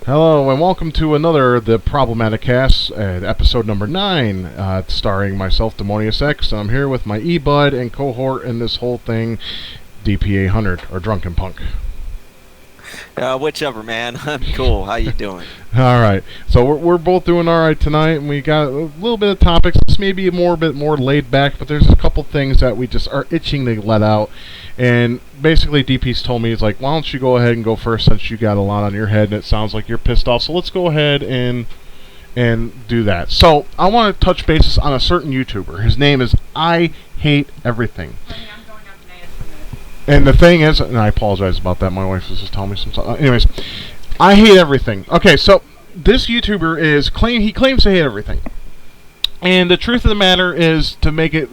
Hello and welcome to the Problematicast, episode number 9, starring myself, Demonius X, and I'm here with my E-Bud and cohort in this whole thing, DP800, or Drunken Punk. Whichever, man. I'm cool. How you doing? Alright, so we're both doing alright tonight, and we got a little bit of topics. This may be a bit more laid back, but there's a couple things that we just are itching to let out. And basically, DP's told me, he's like, why don't you go ahead and go first since you got a lot on your head, and it sounds like you're pissed off. So let's go ahead and do that. So I want to touch bases on a certain YouTuber. His name is I Hate Everything. And the thing is, and I apologize about that, my wife was just telling me some stuff. Anyways, I hate everything. Okay, so this YouTuber he claims to hate everything. And the truth of the matter is, to make it,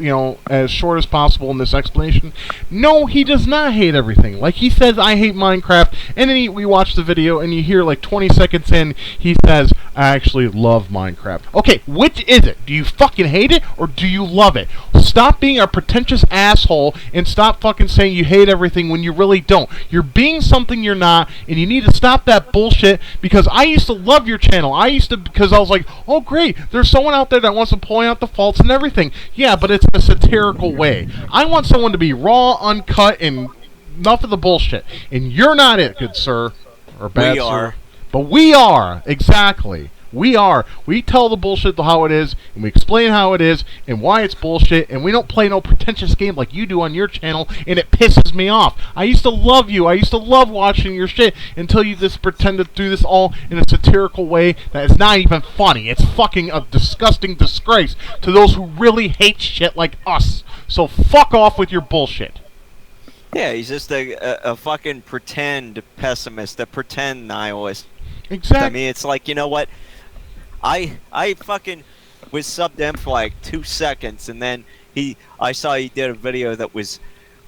as short as possible in this explanation, no, he does not hate everything. Like, he says, I hate Minecraft, and then we watch the video, and you hear, like, 20 seconds in, he says, I actually love Minecraft. Okay, which is it? Do you fucking hate it, or do you love it? Stop being a pretentious asshole, and stop fucking saying you hate everything when you really don't. You're being something you're not, and you need to stop that bullshit, because I used to love your channel. Because I was like, oh, great, there's someone out there that wants to point out the faults and everything. Yeah, but it's in a satirical way. I want someone to be raw, uncut, and enough of the bullshit. And you're not it, good sir. Or bad We are. sir. But we are. Exactly. We are. We tell the bullshit how it is, and we explain how it is, and why it's bullshit, and we don't play no pretentious game like you do on your channel, and it pisses me off. I used to love you. I used to love watching your shit until you just pretend to do this all in a satirical way that is not even funny. It's fucking a disgusting disgrace to those who really hate shit like us. So fuck off with your bullshit. Yeah, he's just a fucking pretend pessimist, a pretend nihilist. Exactly. I mean, it's like, you know what? I fucking was subbed to him for like 2 seconds, and then I saw he did a video that was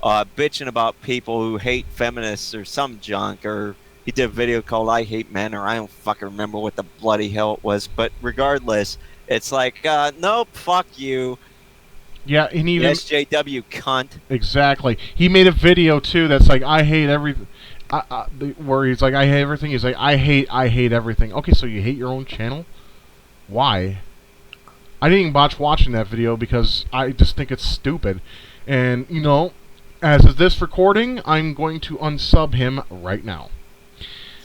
bitching about people who hate feminists or some junk, or he did a video called I Hate Men, or I don't fucking remember what the bloody hell it was, but regardless, it's like, nope, fuck you. Yeah, and even SJW cunt. Exactly. He made a video too that's like, I hate everything. Where he's like, I hate everything. He's like, I hate everything. Okay, so you hate your own channel? Why? I didn't even botch watching that video because I just think it's stupid. And, as of this recording, I'm going to unsub him right now.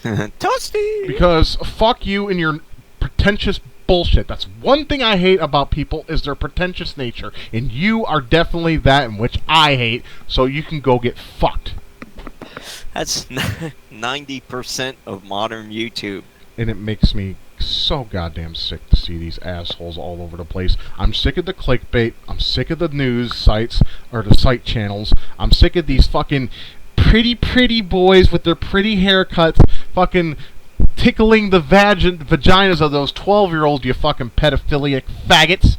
Toasty! Because fuck you and your pretentious bullshit. That's one thing I hate about people, is their pretentious nature. And you are definitely that, in which I hate, so you can go get fucked. That's 90% of modern YouTube. And it makes me so goddamn sick to see these assholes all over the place. I'm sick of the clickbait. I'm sick of the news sites, or the site channels. I'm sick of these fucking pretty boys with their pretty haircuts fucking tickling the vaginas of those 12-year-olds, you fucking pedophilic faggots.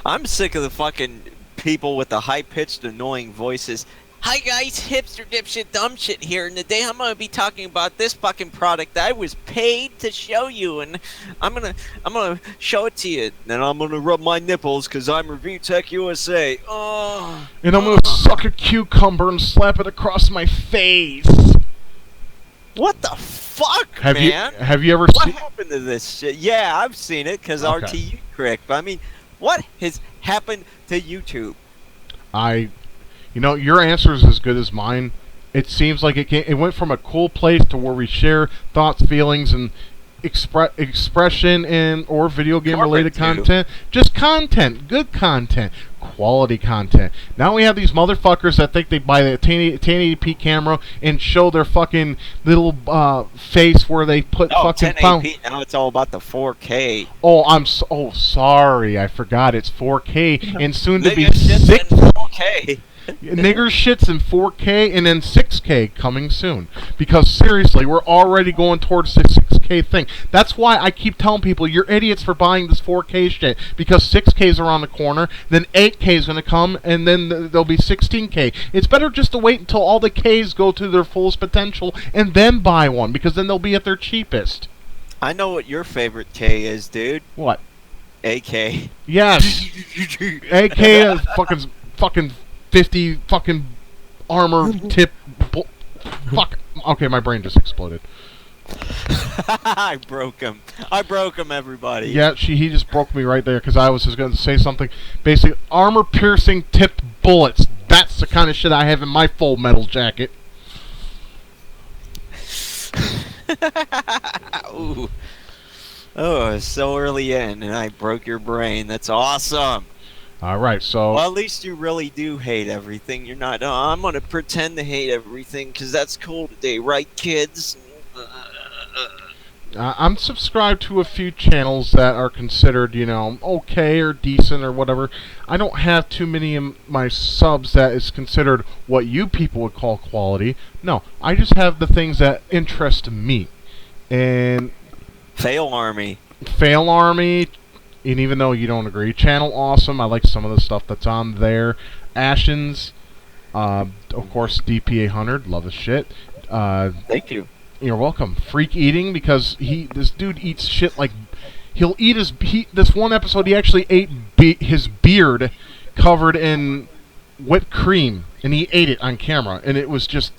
I'm sick of the fucking people with the high-pitched, annoying voices. Hi guys, hipster dipshit dumb shit here, and today I'm gonna be talking about this fucking product that I was paid to show you, and I'm gonna show it to you. Then I'm gonna rub my nipples because I'm Review Tech USA. And I'm gonna suck a cucumber and slap it across my face. What the fuck, man? Have you ever what seen? What happened to this shit? Yeah, I've seen it because Okay. RTU correct. But I mean, what has happened to YouTube? Your answer is as good as mine. It seems like it went from a cool place to where we share thoughts, feelings, and expression or video game related content. Just content, good content, quality content. Now we have these motherfuckers that think they buy the 1080p camera and show their fucking little face where they put fucking 1080p. Now it's all about the 4K. Oh, sorry, I forgot it's 4K and soon to be 6 4K. Nigger shits in 4K and then 6K coming soon. Because seriously, we're already going towards the 6K thing. That's why I keep telling people, you're idiots for buying this 4K shit. Because 6K's around the corner, then 8K's going to come, and then there'll be 16K. It's better just to wait until all the K's go to their fullest potential and then buy one, because then they'll be at their cheapest. I know what your favorite K is, dude. What? AK. Yes. AK is fucking 50 fucking armor tip. Fuck. Okay, my brain just exploded. I broke him. I broke him, everybody. Yeah, he just broke me right there because I was just going to say something. Basically, armor-piercing tipped bullets. That's the kind of shit I have in my Full Metal jacket. Ooh. Oh, it's so early in, and I broke your brain. That's awesome. All right, so... Well, at least you really do hate everything. You're not, I'm going to pretend to hate everything because that's cool today, right, kids? I'm subscribed to a few channels that are considered, okay or decent or whatever. I don't have too many of my subs that is considered what you people would call quality. No, I just have the things that interest me. And... Fail Army. Fail Army, and even though you don't agree, Channel Awesome, I like some of the stuff that's on there. Ashens, of course, DP800, love his shit. Thank you. You're welcome. Freak Eating, because this dude eats shit like... He'll eat this one episode, he actually ate his beard covered in whipped cream, and he ate it on camera, and it was just...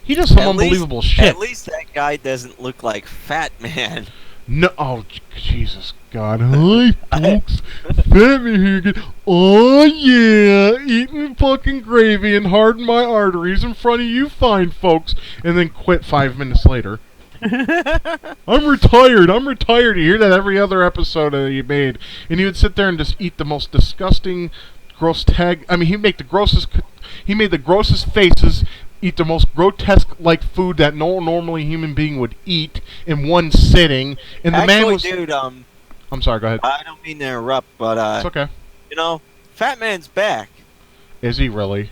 He does some unbelievable shit. At least that guy doesn't look like Fat Man. No, oh, Jesus God. Hi, folks. Fat Man here again. Oh, yeah. Eating fucking gravy and harden my arteries in front of you fine folks. And then quit 5 minutes later. I'm retired. I'm retired. You hear that every other episode that he made. And he would sit there and just eat the most disgusting, gross tag. I mean, he made the grossest faces, eat the most grotesque-like food that no normally human being would eat in one sitting. And the man was... dude, I'm sorry, go ahead. I don't mean to interrupt, but, it's okay. Fat Man's back. Is he really?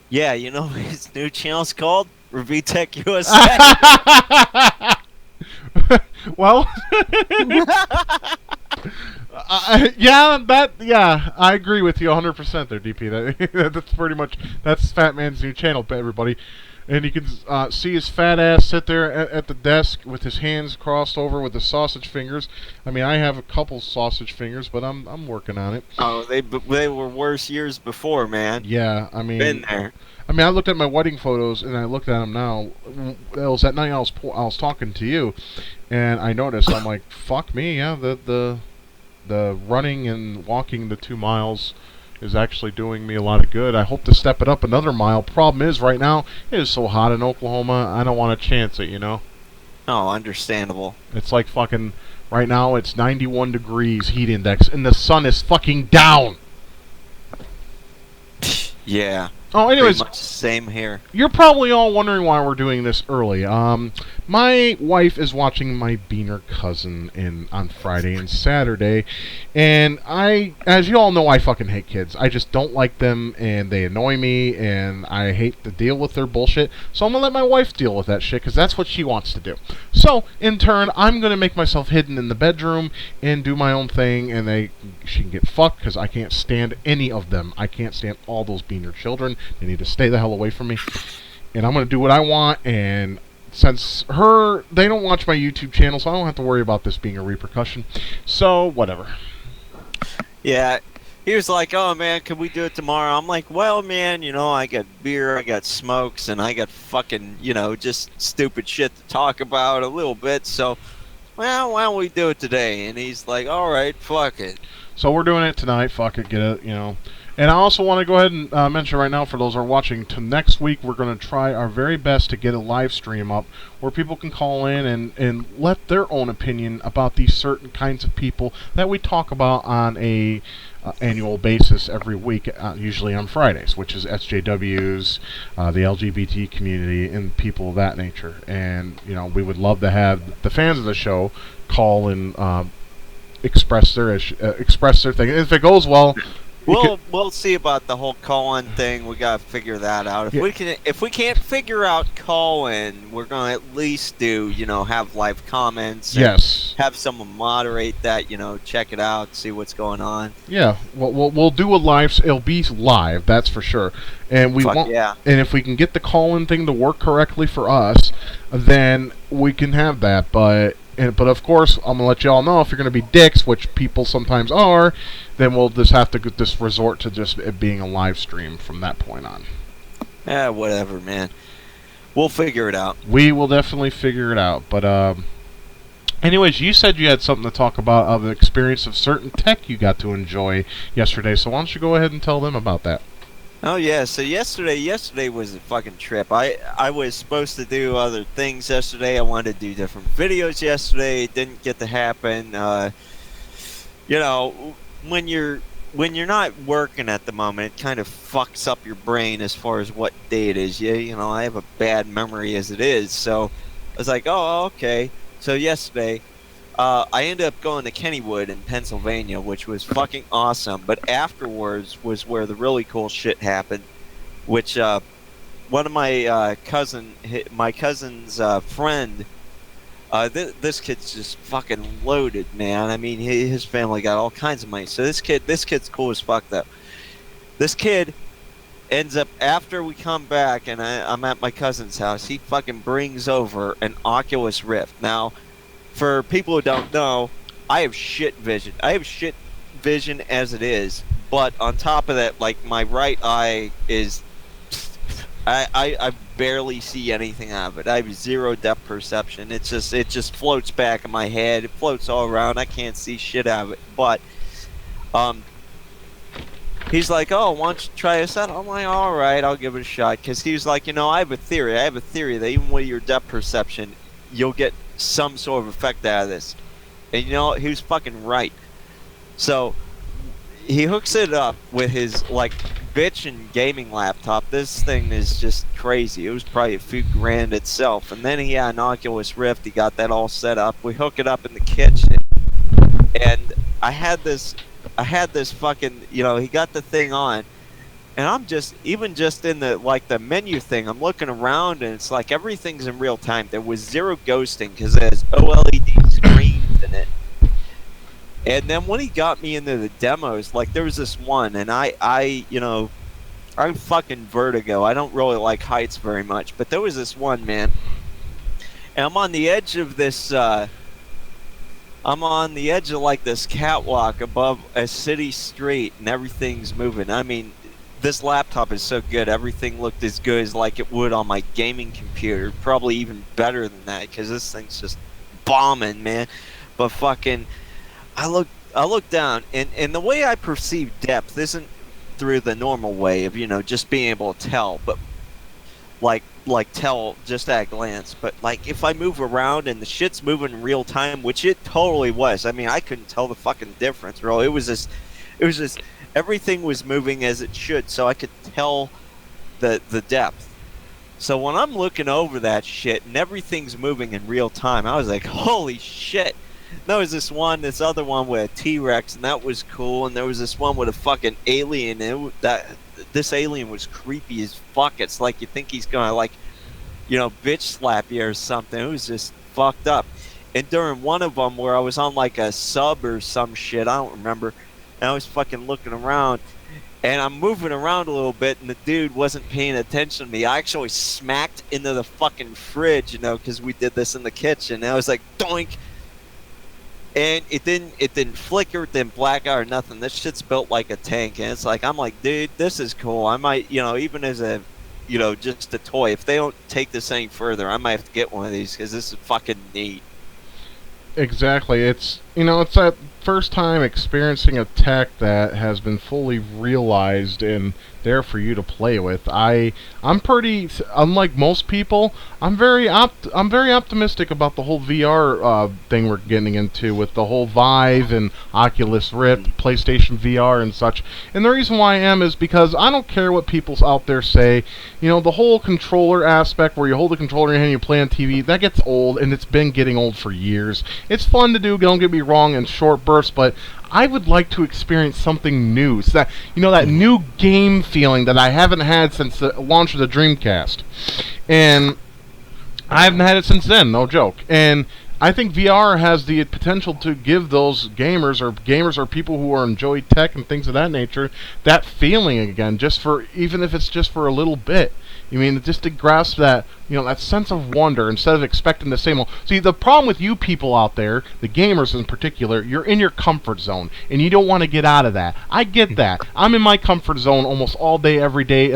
Yeah, you know what his new channel's called? Revtech USA. Well... I agree with you 100% there, DP. That's pretty much, that's Fat Man's new channel, everybody. And you can see his fat ass sit there at the desk with his hands crossed over with the sausage fingers. I mean, I have a couple sausage fingers, but I'm working on it. Oh, they were worse years before, man. Yeah, I mean... Been there. I mean, I looked at my wedding photos, and I looked at them now. It was that night I was talking to you, and I noticed, I'm like, fuck me, yeah, the running and walking the 2 miles is actually doing me a lot of good. I hope to step it up another mile. Problem is, right now, it is so hot in Oklahoma, I don't want to chance it, Oh, understandable. It's like fucking, right now, it's 91 degrees heat index, and the sun is fucking down! Yeah. Oh, anyways, pretty much same here. You're probably all wondering why we're doing this early. My wife is watching my Beaner cousin on Friday and Saturday, and as you all know, I fucking hate kids. I just don't like them, and they annoy me, and I hate to deal with their bullshit. So I'm gonna let my wife deal with that shit, because that's what she wants to do. So, in turn, I'm gonna make myself hidden in the bedroom and do my own thing, and she can get fucked, because I can't stand any of them. I can't stand all those Beaner children. They need to stay the hell away from me. And I'm going to do what I want, and since they don't watch my YouTube channel, so I don't have to worry about this being a repercussion. So, whatever. Yeah, he was like, oh, man, can we do it tomorrow? I'm like, well, man, I got beer, I got smokes, and I got fucking, just stupid shit to talk about a little bit, so, well, why don't we do it today? And he's like, all right, fuck it. So we're doing it tonight, fuck it, get it, And I also want to go ahead and mention right now, for those who are watching, to next week we're going to try our very best to get a live stream up where people can call in and let their own opinion about these certain kinds of people that we talk about on a annual basis every week, usually on Fridays, which is SJWs, the LGBT community, and people of that nature. And, we would love to have the fans of the show call and express their thing. And if it goes well... We'll see about the whole call-in thing. We gotta figure that out. If we can't figure out call-in, we're gonna at least do have live comments. Yes. Have someone moderate that. Check it out, see what's going on. Yeah. We'll do a live. It'll be live, that's for sure. And And if we can get the call-in thing to work correctly for us, then we can have that. But of course, I'm gonna let you all know, if you're gonna be dicks, which people sometimes are, then we'll just have to resort to just it being a live stream from that point on. Yeah, whatever, man. We'll figure it out. We will definitely figure it out. But anyways, you said you had something to talk about of the experience of certain tech you got to enjoy yesterday. So why don't you go ahead and tell them about that? Oh yeah, so yesterday was a fucking trip. I was supposed to do other things yesterday. I wanted to do different videos yesterday. It didn't get to happen. You know, when you're not working at the moment, it kind of fucks up your brain as far as what day it is. Yeah, you know, I have a bad memory as it is. So I was like, oh, okay. So yesterday, I ended up going to Kennywood in Pennsylvania, which was fucking awesome. But afterwards was where the really cool shit happened, which one of my cousin's friend. This kid's just fucking loaded, man. I mean, his family got all kinds of money. So this kid's cool as fuck, though. This kid ends up, after we come back and I'm at my cousin's house, he fucking brings over an Oculus Rift. Now, for people who don't know, I have shit vision. I have shit vision as it is, but on top of that, like, my right eye is... I barely see anything out of it. I have zero depth perception. It just floats back in my head. It floats all around. I can't see shit out of it. But he's like, oh, why don't you try this out? I'm like, all right, I'll give it a shot. Because he was like, you know, I have a theory that even with your depth perception, you'll get some sort of effect out of this. And you know, he was fucking right. So he hooks it up with his, like, bitchin' gaming laptop. This thing is just crazy. It was probably a few grand itself. And then he had an Oculus Rift. He got that all set up. We hook it up in the kitchen. And I had this fucking, you know, he got the thing on. And I'm just in the, like, the menu thing, I'm looking around and it's like everything's in real time. There was zero ghosting because there's OLED screens in it. And then when he got me into the demos, like, there was this one, and I you know, I'm fucking vertigo. I don't really like heights very much, but there was this one, man. And I'm on the edge of this, like, this catwalk above a city street, and everything's moving. I mean, this laptop is so good. Everything looked as good as, like, it would on my gaming computer. Probably even better than that, because this thing's just bombing, man. But fucking... I look down, and the way I perceive depth isn't through the normal way of, you know, just being able to tell, but like tell just at a glance. But, like, if I move around and the shit's moving in real time, which it totally was. I mean, I couldn't tell the fucking difference, bro. It was just everything was moving as it should, so I could tell the depth. So when I'm looking over that shit and everything's moving in real time, I was like, holy shit. There was this other one with a T-Rex, and that was cool. And there was this one with a fucking alien. And this alien was creepy as fuck. It's like you think he's gonna, like, you know, bitch slap you or something. It was just fucked up. And during one of them where I was on, like, a sub or some shit, I don't remember, and I was fucking looking around, and I'm moving around a little bit, and the dude wasn't paying attention to me. I actually smacked into the fucking fridge, you know, because we did this in the kitchen. And I was like, doink. And it didn't flicker, it didn't black out or nothing. This shit's built like a tank, and it's like, I'm like, dude, this is cool. I might, you know, even as a, you know, just a toy, if they don't take this any further, I might have to get one of these because this is fucking neat. Exactly. It's, you know, it's that first time experiencing a tech that has been fully realized and there for you to play with. I'm pretty, unlike most people, I'm very optimistic about the whole VR thing we're getting into with the whole Vive and Oculus Rift, PlayStation VR and such. And the reason why I am is because I don't care what people out there say. You know, the whole controller aspect where you hold the controller in your hand and you play on TV, that gets old, and it's been getting old for years. It's fun to do, don't get me wrong, in short bursts, but I would like to experience something new. So that, you know, that new game feeling that I haven't had since the launch of the Dreamcast. And I haven't had it since then, no joke. And I think VR has the potential to give those gamers or people who enjoy tech and things of that nature that feeling again, just for, even if it's just for a little bit. I mean, just to grasp that that sense of wonder instead of expecting the same old. See, the problem with you people out there, the gamers in particular, you're in your comfort zone and you don't want to get out of that. I get that. I'm in my comfort zone almost all day, every day,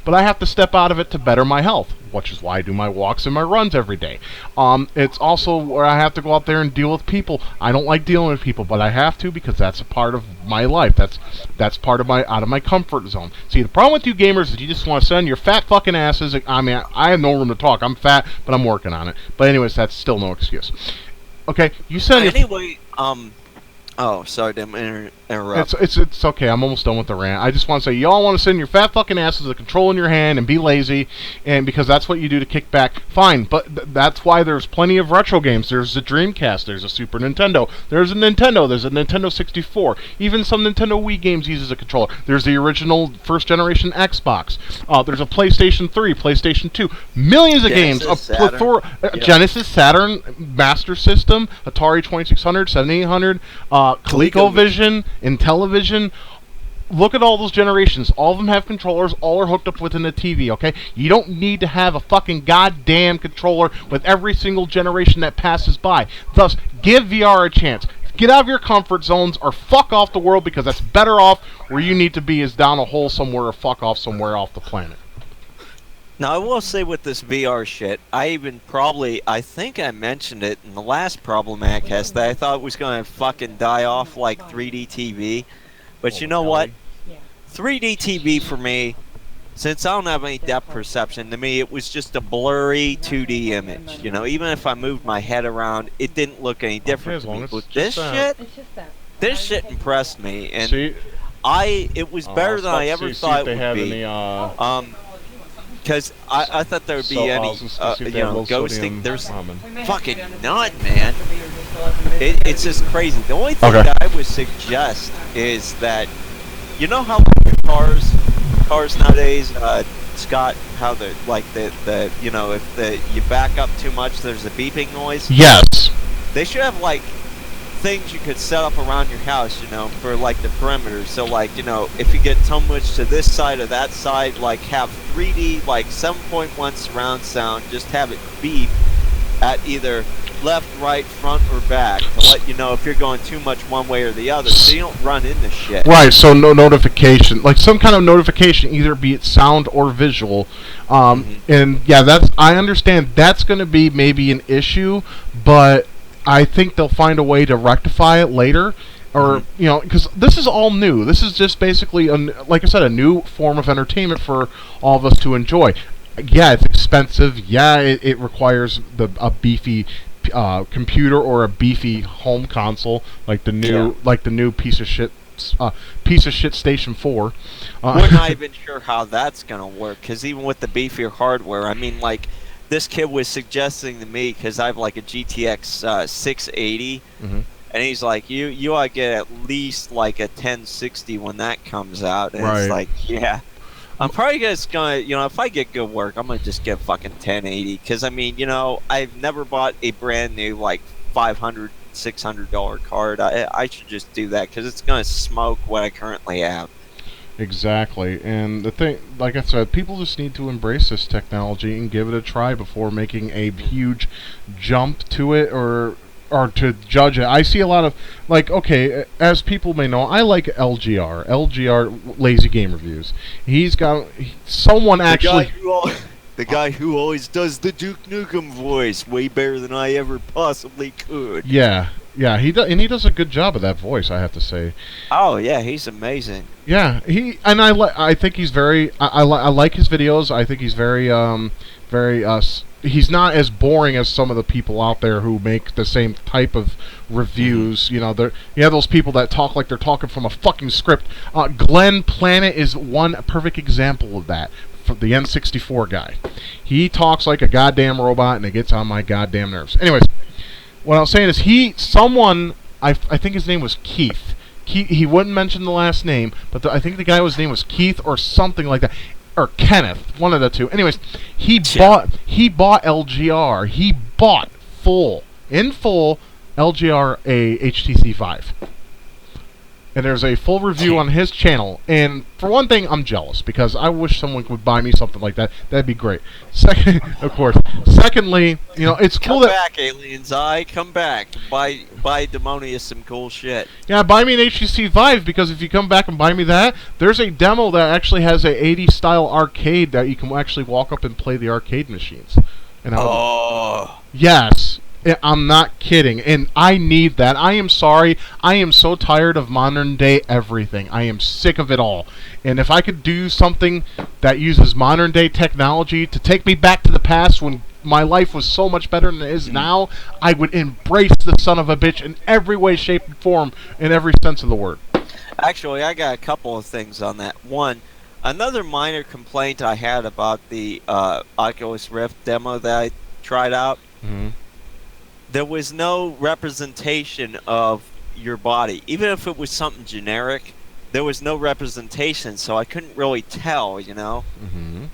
but I have to step out of it to better my health, which is why I do my walks and my runs every day. It's also where I have to go out there and deal with people. I don't like dealing with people, but I have to because that's a part of my life. That's part of out of my comfort zone. See, the problem with you gamers is you just want to send your fat fucking asses. I mean, I have no room to talk. I'm fat, but I'm working on it. But anyways, that's still no excuse. Okay, you send anyway. Oh, sorry to interrupt. It's okay. I'm almost done with the rant. I just want to say, y'all want to send your fat fucking asses a control in your hand and be lazy, and because that's what you do to kick back. Fine, but that's why there's plenty of retro games. There's a Dreamcast. There's a Super Nintendo. There's a Nintendo. There's a Nintendo 64. Even some Nintendo Wii games uses a controller. There's the original first generation Xbox. There's a PlayStation 3, PlayStation 2. Millions of games. A plethora. Genesis, Saturn, Master System, Atari 2600, 7800. ColecoVision, Intellivision. Look at all those generations. All of them have controllers. All are hooked up within the TV, okay? You don't need to have a fucking goddamn controller with every single generation that passes by. Thus, give VR a chance. Get out of your comfort zones or fuck off the world, because that's better off where you need to be is down a hole somewhere or fuck off somewhere off the planet. Now, I will say with this VR shit, I think I mentioned it in the last Problematicast that I thought it was going to fucking die off like 3D TV. But you know what? 3D TV for me, since I don't have any depth perception, to me it was just a blurry 2D image. Even if I moved my head around, it didn't look any different to me. But this shit impressed me. And it was better than I ever thought it would be. Because I thought there would be any, ghosting. There's fucking none, man. It's just crazy. The only thing that I would suggest is that, how cars nowadays, Scott, how if you back up too much, there's a beeping noise. Yes. They should have things you could set up around your house, for the perimeter. So if you get so much to this side or that side, have 3D 7.1 surround sound, just have it beep at either left, right, front, or back to let you know if you're going too much one way or the other, so you don't run into shit. Right, so no notification, some kind of notification, either be it sound or visual. And yeah, I understand that's going to be maybe an issue, but I think they'll find a way to rectify it later, or because this is all new. This is just basically, like I said, a new form of entertainment for all of us to enjoy. Yeah, it's expensive. Yeah, it requires a beefy computer or a beefy home console, like the new piece of shit Station 4. We're not even sure how that's gonna work, because even with the beefier hardware, I mean, this kid was suggesting to me, because I have a GTX 680, and he's like, you ought to get at least a 1060 when that comes out. And it's yeah, I'm probably just gonna, if I get good work, I'm gonna just get fucking 1080, because I mean, I've never bought a brand new $500, $600 card. I should just do that, because it's gonna smoke what I currently have. Exactly, and the thing, like I said, people just need to embrace this technology and give it a try before making a huge jump to it or to judge it. I see a lot of, as people may know, I like LGR, Lazy Game Reviews. He's got someone actually... The guy who always does the Duke Nukem voice way better than I ever possibly could. Yeah, he does a good job of that voice, I have to say. Oh yeah, he's amazing. Yeah, I think he's very. I like his videos. I think he's very he's not as boring as some of the people out there who make the same type of reviews. You have those people that talk like they're talking from a fucking script. Glenn Planet is one perfect example of that. The N64 guy. He talks like a goddamn robot, and it gets on my goddamn nerves. Anyways, what I was saying is I think his name was Keith. He wouldn't mention the last name, but I think the guy's name was Keith or something like that, or Kenneth, one of the two. Anyways, he bought LGR. He bought in full LGR a HTC 5. and there's a full review on his channel. And for one thing, I'm jealous because I wish someone would buy me something like that. That'd be great. Second, of course. Secondly, it's cool Come that back, Alien's Eye. Come back. Buy Demonius some cool shit. yeah, buy me an HTC Vive because if you come back and buy me that, there's a demo that actually has a 80s style arcade that you can actually walk up and play the arcade machines. And yes. I'm not kidding, and I need that. I am sorry. I am so tired of modern day everything. I am sick of it all. And if I could do something that uses modern day technology to take me back to the past when my life was so much better than it is now, I would embrace the son of a bitch in every way, shape, and form, in every sense of the word. Actually, I got a couple of things on that. One, another minor complaint I had about the Oculus Rift demo that I tried out. Mm-hmm. There was no representation of your body. Even if it was something generic, there was no representation, so I couldn't really tell, Mm-hmm.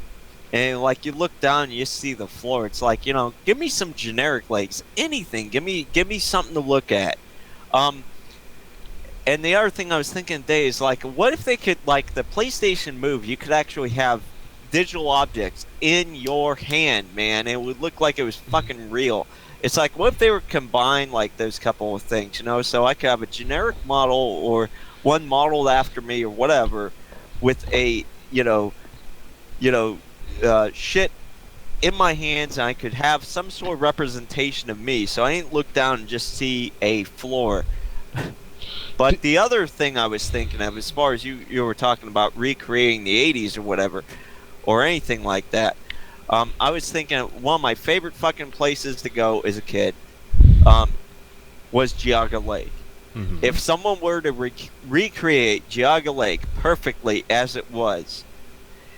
And like you look down and you see the floor, it's like, give me some generic legs. Anything. Give me something to look at. And the other thing I was thinking today is like, what if they could, like the PlayStation Move, you could actually have digital objects in your hand, man. It would look like it was fucking real. It's like, what if they were combined like those couple of things, so I could have a generic model or one modeled after me or whatever with a, shit in my hands, and I could have some sort of representation of me. So I ain't look down and just see a floor. But the other thing I was thinking of, as far as you were talking about recreating the 80s or whatever, or anything like that, I was thinking one of my favorite fucking places to go as a kid was Geauga Lake. Mm-hmm. If someone were to recreate Geauga Lake perfectly as it was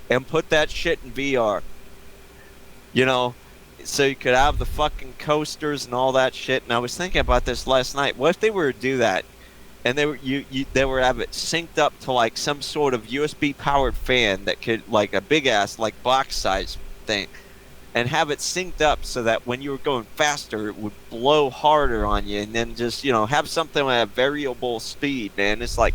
and put that shit in VR, so you could have the fucking coasters and all that shit. And I was thinking about this last night. What if they were to do that and they were have it synced up to like some sort of USB powered fan that could, like a big ass like box size thing, and have it synced up so that when you were going faster it would blow harder on you, and then just have something at a variable speed, man. It's like,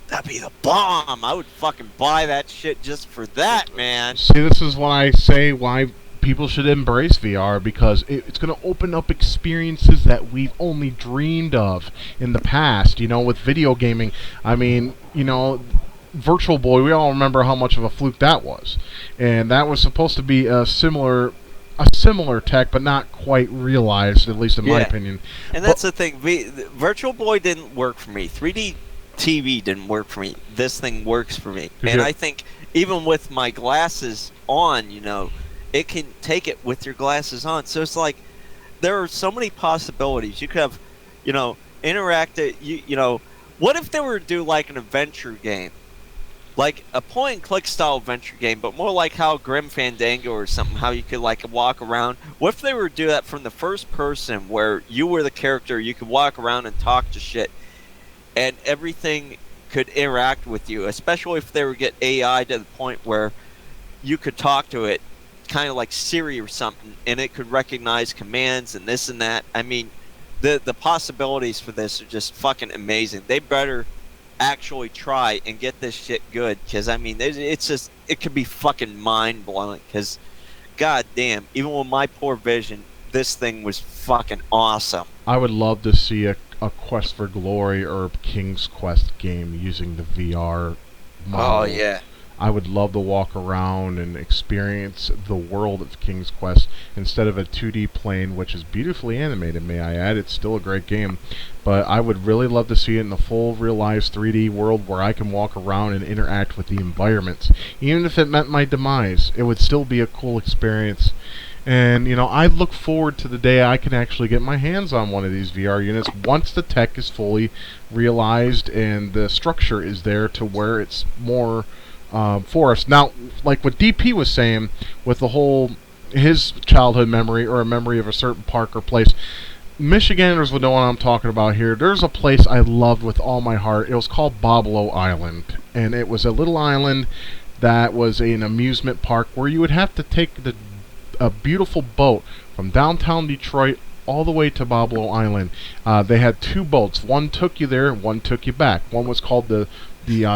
that'd be the bomb. I would fucking buy that shit just for that, man. See, this is why I say why people should embrace VR, because it's going to open up experiences that we've only dreamed of in the past, with video gaming. I mean, Virtual Boy, we all remember how much of a fluke that was. And that was supposed to be a similar tech, but not quite realized, at least in my opinion. And that's the thing. Virtual Boy didn't work for me. 3D TV didn't work for me. This thing works for me. And I think even with my glasses on, it can take it with your glasses on. So it's like, there are so many possibilities. You could have, interactive, what if they were to do like an adventure game? Like a point-and-click style adventure game, but more like how Grim Fandango or something, how you could like walk around. What if they were to do that from the first person, where you were the character, you could walk around and talk to shit, and everything could interact with you, especially if they were to get AI to the point where you could talk to it, kind of like Siri or something, and it could recognize commands and this and that. I mean, the possibilities for this are just fucking amazing. They better actually try and get this shit good, because I mean, it could be fucking mind blowing, because god damn, even with my poor vision, this thing was fucking awesome. I would love to see a Quest for Glory or a King's Quest game using the VR model. Oh yeah, I would love to walk around and experience the world of King's Quest instead of a 2D plane, which is beautifully animated, may I add. It's still a great game. But I would really love to see it in the full realized 3D world where I can walk around and interact with the environments. Even if it meant my demise, it would still be a cool experience. And, I look forward to the day I can actually get my hands on one of these VR units once the tech is fully realized and the structure is there to where it's more for us. Now, like what DP was saying with the whole, his childhood memory or a memory of a certain park or place, Michiganders would know what I'm talking about here. There's a place I loved with all my heart. It was called Boblo Island, and it was a little island that was an amusement park where you would have to take a beautiful boat from downtown Detroit all the way to Balboa Island. They had two boats. One took you there, and one took you back. One was called the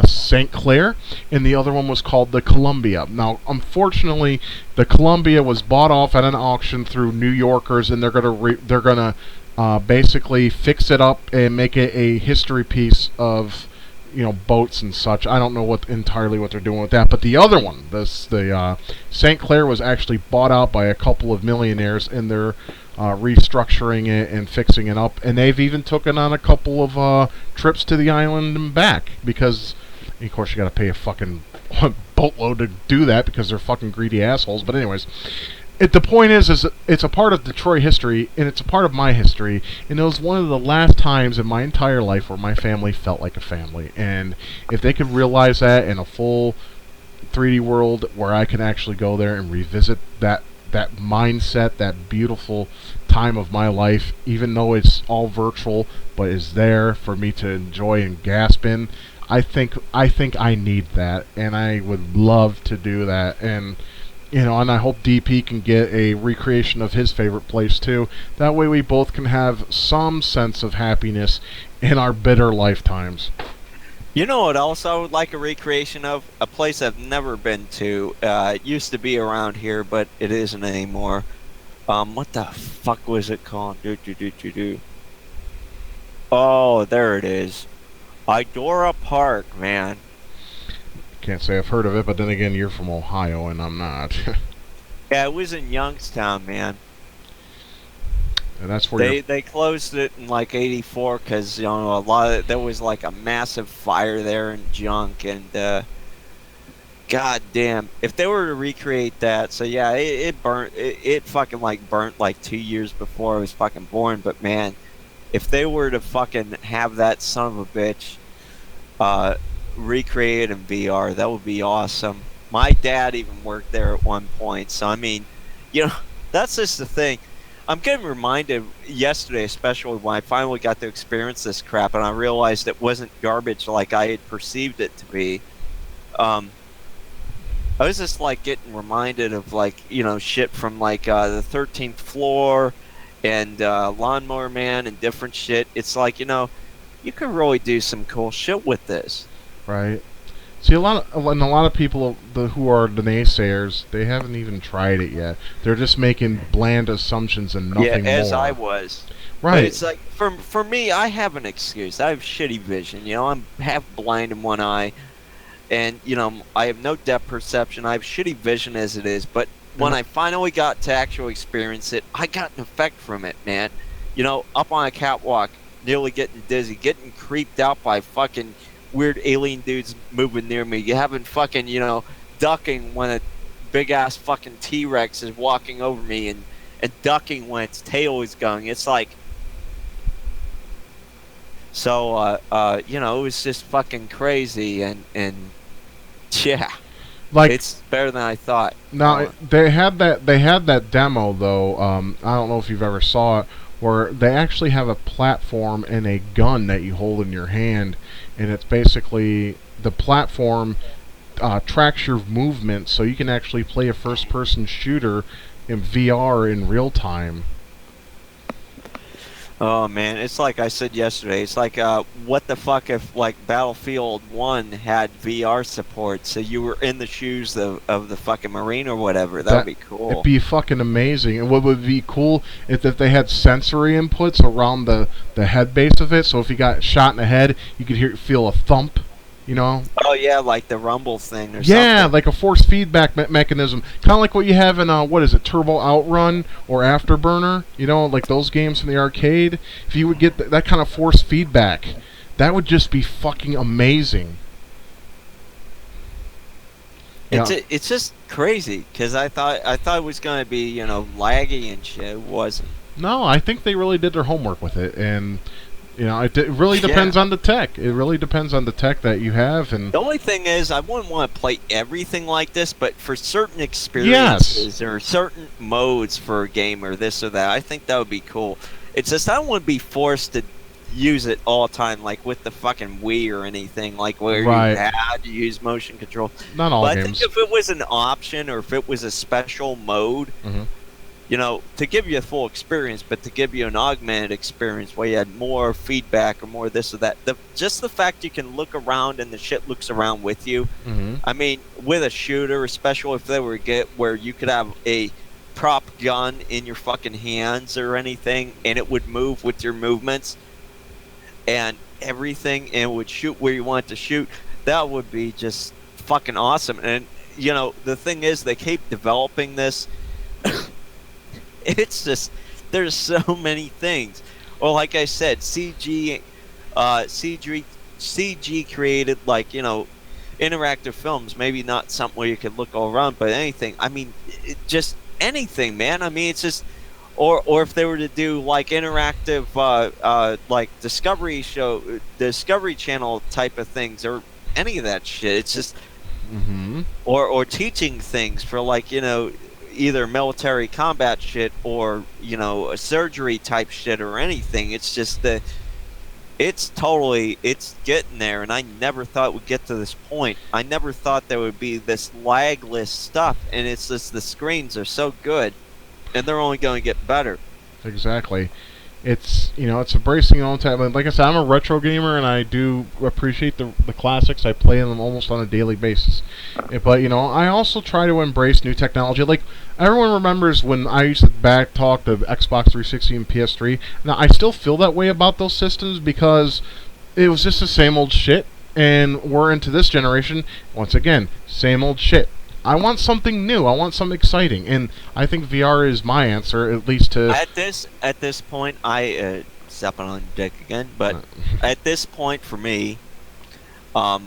St. Clair, and the other one was called the Columbia. Now, unfortunately, the Columbia was bought off at an auction through New Yorkers, and they're gonna basically fix it up and make it a history piece of boats and such. I don't know entirely what they're doing with that, but the other one, the St. Clair, was actually bought out by a couple of millionaires, and they're restructuring it and fixing it up, and they've even taken on a couple of trips to the island and back, because of course you got to pay a fucking boatload to do that because they're fucking greedy assholes. But anyways, the point is it's a part of Detroit history, and it's a part of my history, and it was one of the last times in my entire life where my family felt like a family. And if they could realize that in a full 3D world where I can actually go there and revisit that mindset, that beautiful time of my life, even though it's all virtual, but is there for me to enjoy and gasp in, I think I need that, and I would love to do that. And and I hope DP can get a recreation of his favorite place too. That way we both can have some sense of happiness in our bitter lifetimes. You know what else I would like a recreation of? A place I've never been to. It used to be around here, but it isn't anymore. What the fuck was it called? Oh, there it is. Idora Park, man. Can't say I've heard of it, but then again, you're from Ohio and I'm not. Yeah, it was in Youngstown, man. And that's where they closed it in like '84 because there was like a massive fire there and junk, and god damn, if they were to recreate that, so yeah, it burnt, it fucking like burnt like 2 years before I was fucking born. But man, if they were to fucking have that son of a bitch recreate in VR, that would be awesome. My dad even worked there at one point, so I mean, that's just the thing. I'm getting reminded yesterday, especially when I finally got to experience this crap, and I realized it wasn't garbage like I had perceived it to be. I was just like getting reminded of like shit from like the 13th Floor and Lawnmower Man and different shit. It's like you could really do some cool shit with this. Right. See, a lot of people who are the naysayers, they haven't even tried it yet. They're just making bland assumptions and nothing more. Yeah, as I was. Right. But it's like for me, I have an excuse. I have shitty vision. I'm half blind in one eye, and I have no depth perception. I have shitty vision as it is. But when I finally got to actually experience it, I got an effect from it, man. Up on a catwalk, nearly getting dizzy, getting creeped out by fucking weird alien dudes moving near me. You having fucking, ducking when a big ass fucking T-Rex is walking over me, and ducking when its tail is going. It's like, so, it was just fucking crazy, and yeah, like, it's better than I thought. Now they had that demo though. I don't know if you've ever saw it, where they actually have a platform and a gun that you hold in your hand, and it's basically the platform tracks your movement, so you can actually play a first-person shooter in VR in real time. Oh man, it's like I said yesterday. It's like, what the fuck if like Battlefield 1 had VR support, so you were in the shoes of the fucking Marine or whatever. That would be cool. It'd be fucking amazing. And what would be cool is if they had sensory inputs around the head base of it, so if you got shot in the head, you could feel a thump. Oh yeah, like the rumble thing or something. Yeah, like a force feedback mechanism, kind of like what you have in what is it, Turbo Outrun or Afterburner? Like those games from the arcade. If you would get that kind of force feedback, that would just be fucking amazing. It's just crazy because I thought it was gonna be laggy and shit. It wasn't. No, I think they really did their homework with it, and. It really depends on the tech. It really depends on the tech that you have. And the only thing is, I wouldn't want to play everything like this, but for certain experiences or certain modes for a game or this or that, I think that would be cool. It's just I don't want to be forced to use it all the time, like with the fucking Wii or anything, like where you had to use motion control. Not all but games. I think if it was an option or if it was a special mode, to give you a full experience, but to give you an augmented experience where you had more feedback or more this or that. Just the fact you can look around and the shit looks around with you. Mm-hmm. I mean, with a shooter, especially if they were to get where you could have a prop gun in your fucking hands or anything, and it would move with your movements and everything, and would shoot where you want to shoot. That would be just fucking awesome. And the thing is, they keep developing this. It's just there's so many things. Well, like I said, CG created interactive films. Maybe not something where you could look all around, but anything. I mean, just anything, man. I mean, it's just or if they were to do like interactive like Discovery Channel type of things or any of that shit. It's just Mm-hmm. or teaching things for either military combat shit or a surgery type shit or anything. It's just it's getting there, and I never thought we'd get to this point. I never thought there would be this lagless stuff, and it's just the screens are so good, and they're only going to get better. Exactly. It's embracing all the time. Like I said, I'm a retro gamer, and I do appreciate the classics. I play them almost on a daily basis. But I also try to embrace new technology. Like everyone remembers when I used to back talk the Xbox 360 and PS3. Now I still feel that way about those systems because it was just the same old shit. And we're into this generation. Once again, same old shit. I want something new. I want something exciting, and I think VR is my answer, at least to. At this point, I stepping on dick again, but at this point for me, I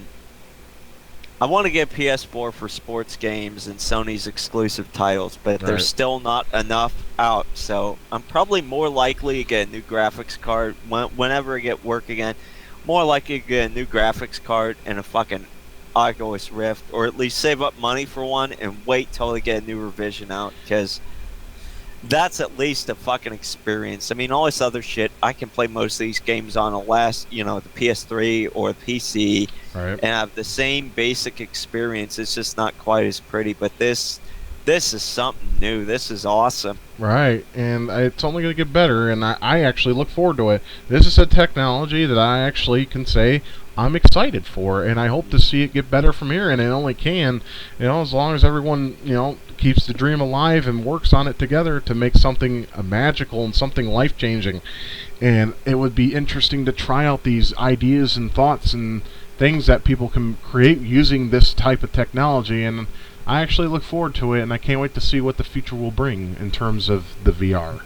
want to get PS4 for sports games and Sony's exclusive titles, but there's still not enough out. So I'm probably more likely to get a new graphics card whenever I get work again. More likely to get a new graphics card and a fucking Oculus Rift, or at least save up money for one and wait till they get a new revision out, because that's at least a fucking experience. I mean, all this other shit, I can play most of these games on the PS3 or the PC, Right. and have the same basic experience. It's just not quite as pretty, but this is something new. This is awesome. Right, and it's only going to get better, and I actually look forward to it. This is a technology that I actually can say I'm excited for, and I hope to see it get better from here, and it only can, as long as everyone, keeps the dream alive and works on it together to make something magical and something life-changing. And it would be interesting to try out these ideas and thoughts and things that people can create using this type of technology, and I actually look forward to it, and I can't wait to see what the future will bring in terms of the VR.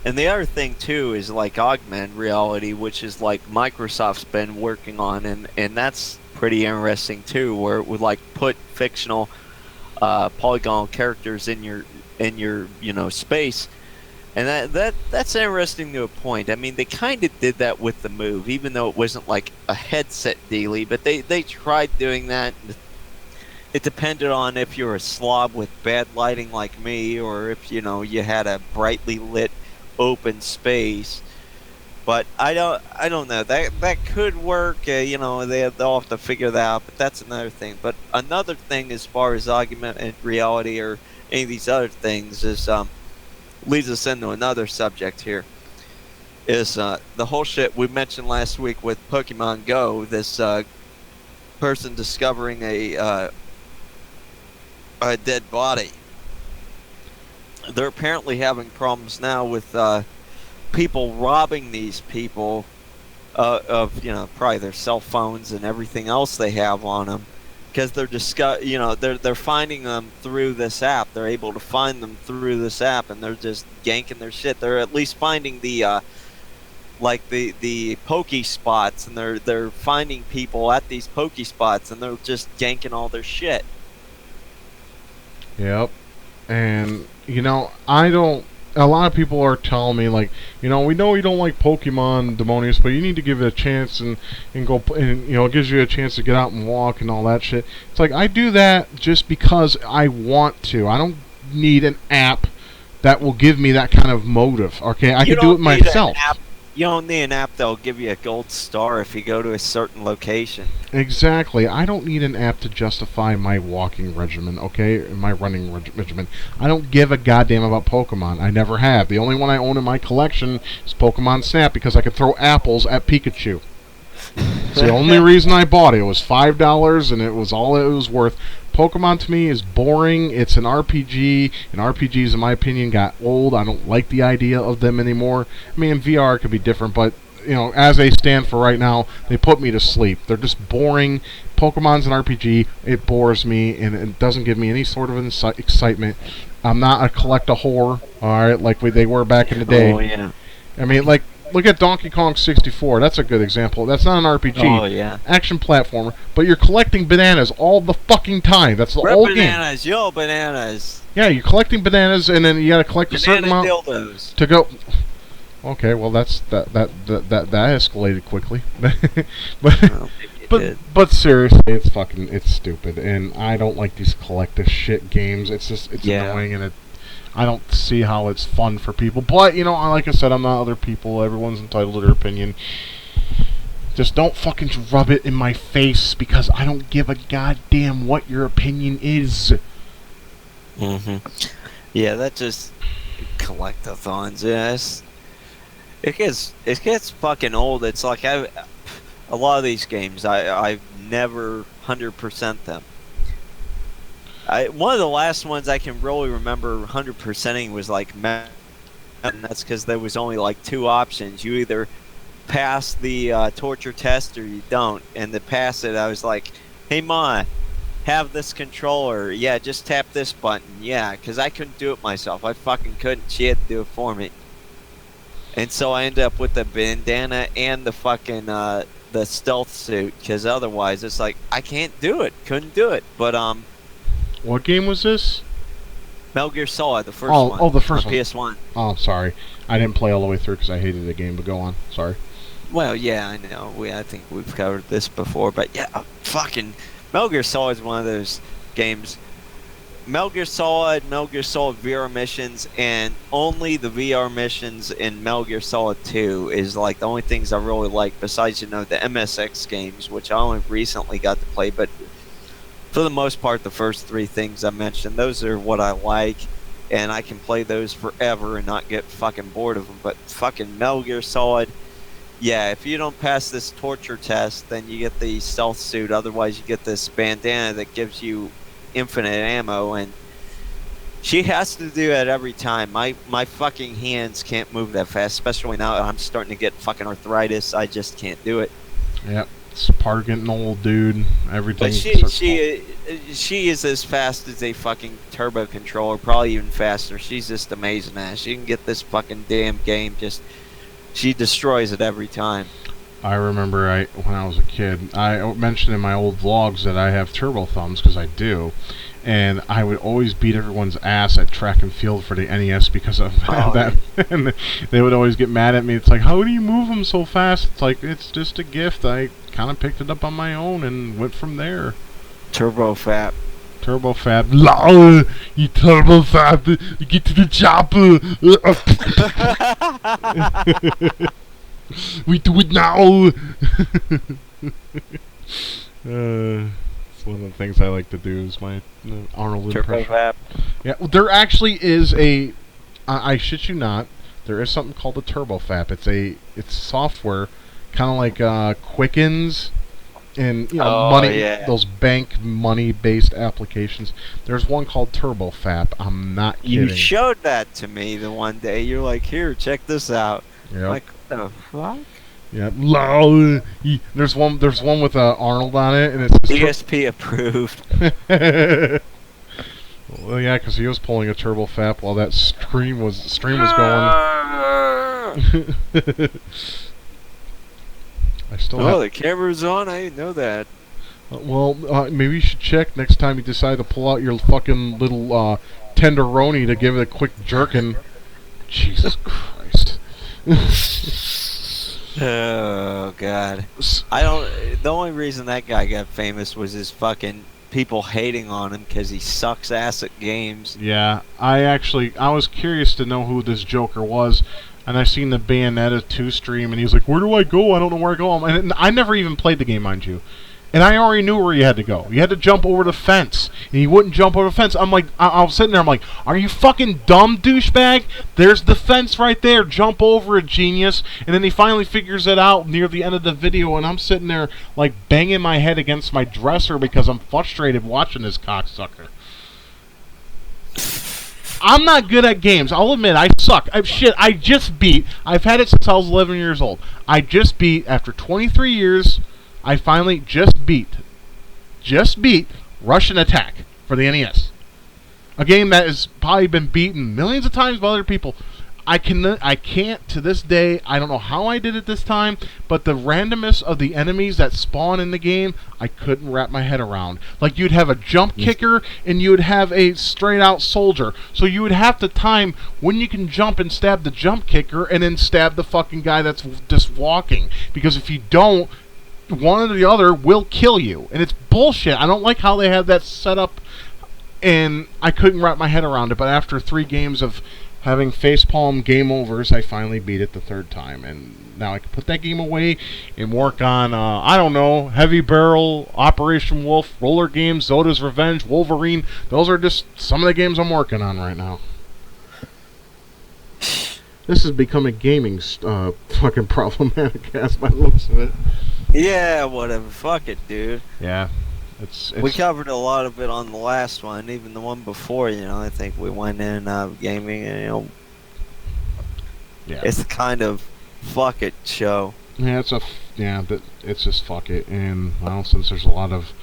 And the other thing too is like augmented reality, which is like Microsoft's been working on, and that's pretty interesting too, where it would like put fictional polygonal characters in your space, and that's interesting to a point. I mean, they kind of did that with the Move, even though it wasn't like a headset dealy, but they tried doing that. It depended on if you're a slob with bad lighting like me, or if you had a brightly lit open space. But I don't know, that could work. They'll have to figure that out, but that's another thing. But another thing as far as augmented reality or any of these other things is leads us into another subject here, is the whole shit we mentioned last week with Pokemon Go. This person discovering a dead body. They're apparently having problems now with people robbing these people of probably their cell phones and everything else they have on them, because they're finding them through this app. They're able to find them through this app, and they're just ganking their shit. They're at least finding the the pokey spots, and they're finding people at these pokey spots, and they're just ganking all their shit. Yep. And I don't. A lot of people are telling me like, we know you don't like Pokemon Demonius, but you need to give it a chance and go and it gives you a chance to get out and walk and all that shit. It's like I do that just because I want to. I don't need an app that will give me that kind of motive. Okay, I can do it myself. You don't need an app that'll give you a gold star if you go to a certain location. Exactly. I don't need an app to justify my walking regimen, okay? My running regimen. I don't give a goddamn about Pokemon. I never have. The only one I own in my collection is Pokemon Snap because I could throw apples at Pikachu. It's the only reason I bought it. It was $5 and it was all it was worth. Pokemon to me is boring. It's an RPG, and RPGs, in my opinion, got old. I don't like the idea of them anymore. I mean, VR could be different, but as they stand for right now, they put me to sleep. They're just boring. Pokemon's an RPG. It bores me, and it doesn't give me any sort of excitement. I'm not a collect-a-whore, all right, like they were back in the day. Oh, yeah. I mean, like, look at Donkey Kong 64. That's a good example. That's not an RPG. Oh, yeah. Action platformer. But you're collecting bananas all the fucking time. That's the whole game. Bananas. Yo, bananas. Yeah, you're collecting bananas, and then you gotta collect a certain amount dildos. to go. Okay, well that escalated quickly. but seriously, it's stupid, and I don't like these collective shit games. It's annoying, and I don't see how it's fun for people. But, like I said, I'm not other people. Everyone's entitled to their opinion. Just don't fucking rub it in my face because I don't give a goddamn what your opinion is. Yeah, that just collectathons. Yes, it gets fucking old. It's like a lot of these games I've never 100% them. One of the last ones I can really remember 100%ing was like Madden, and that's because there was only like two options. You either pass the torture test or you don't. And to pass it, I was like, "Hey, Ma, have this controller. Yeah, just tap this button. Yeah," because I couldn't do it myself. I fucking couldn't. She had to do it for me. And so I ended up with the bandana and the fucking the stealth suit, because otherwise it's like I can't do it. Couldn't do it. But what game was this? Metal Gear Solid, the first one. Oh, the first one. PS1. Oh, sorry. I didn't play all the way through because I hated the game, but go on. Sorry. Well, yeah, I know. I think we've covered this before, but yeah, fucking Metal Gear Solid is one of those games. Metal Gear Solid VR missions, and only the VR missions in Metal Gear Solid 2 is like the only things I really like, besides, the MSX games, which I only recently got to play, but for the most part, the first three things I mentioned, those are what I like, and I can play those forever and not get fucking bored of them. But fucking Metal Gear Solid, yeah, if you don't pass this torture test, then you get the stealth suit. Otherwise, you get this bandana that gives you infinite ammo, and she has to do that every time. My fucking hands can't move that fast, especially now that I'm starting to get fucking arthritis. I just can't do it. Yep. It's part of getting old, dude. Everything. But she is as fast as a fucking turbo controller, probably even faster. She's just amazing, man. She can get this fucking damn game she destroys it every time. I remember when I was a kid, I mentioned in my old vlogs that I have turbo thumbs, because I do, and I would always beat everyone's ass at track and field for the NES because of that. And they would always get mad at me. It's like, how do you move them so fast? It's like, it's just a gift. I kind of picked it up on my own and went from there. Turbo Fab. LOL, you turbo fab, you get to the chopper. We do it now. It's one of the things I like to do is my Arnold impression. Fab. Yeah, there actually is I shit you not, there is something called a Turbo Fab. It's software, kind of like Quickens and those bank money based applications. There's one called Turbo Fab. I'm not kidding. You showed that to me the one day. You're like, here, check this out. Yep. Like, what the fuck? Yeah, lol. There's one with Arnold on it, and it's ESP approved. Well, yeah, because he was pulling a turbo fap while that stream was going. I still. Oh, the camera's on. I didn't know that. Well, maybe you should check next time you decide to pull out your fucking little tenderoni to give it a quick jerkin. Jesus Christ. Oh God. The only reason that guy got famous was his fucking people hating on him because he sucks ass at games. Yeah, I was curious to know who this Joker was. And I seen the Bayonetta 2 stream, and he was like, "Where do I go? I don't know where I go." And I never even played the game, mind you. And I already knew where you had to go. You had to jump over the fence. And he wouldn't jump over the fence. I'm like, I was sitting there, I'm like, are you fucking dumb, douchebag? There's the fence right there. Jump over it, genius. And then he finally figures it out near the end of the video, and I'm sitting there, like, banging my head against my dresser because I'm frustrated watching this cocksucker. I'm not good at games. I'll admit, I suck. I just beat. I've had it since I was 11 years old. I just beat, after 23 years, I finally just beat Russian Attack for the NES. A game that has probably been beaten millions of times by other people. I can't to this day. I don't know how I did it this time, but the randomness of the enemies that spawn in the game, I couldn't wrap my head around. Like, you'd have a jump kicker and you'd have a straight out soldier. So you would have to time when you can jump and stab the jump kicker and then stab the fucking guy that's just walking. Because if you don't, one or the other will kill you. And it's bullshit. I don't like how they have that set up, and I couldn't wrap my head around it. But after 3 games of having facepalm game overs, I finally beat it the 3rd time. And now I can put that game away and work on, I don't know, Heavy Barrel, Operation Wolf, Roller Games, Zoda's Revenge, Wolverine. Those are just some of the games I'm working on right now. This has become a gaming fucking Problematicast by the looks of it. Yeah, whatever. Fuck it, dude. Yeah. We covered a lot of it on the last one, even the one before. I think we went in and out of gaming, and yeah, it's kind of fuck it show. Yeah, it's just fuck it. And well, since there's a lot of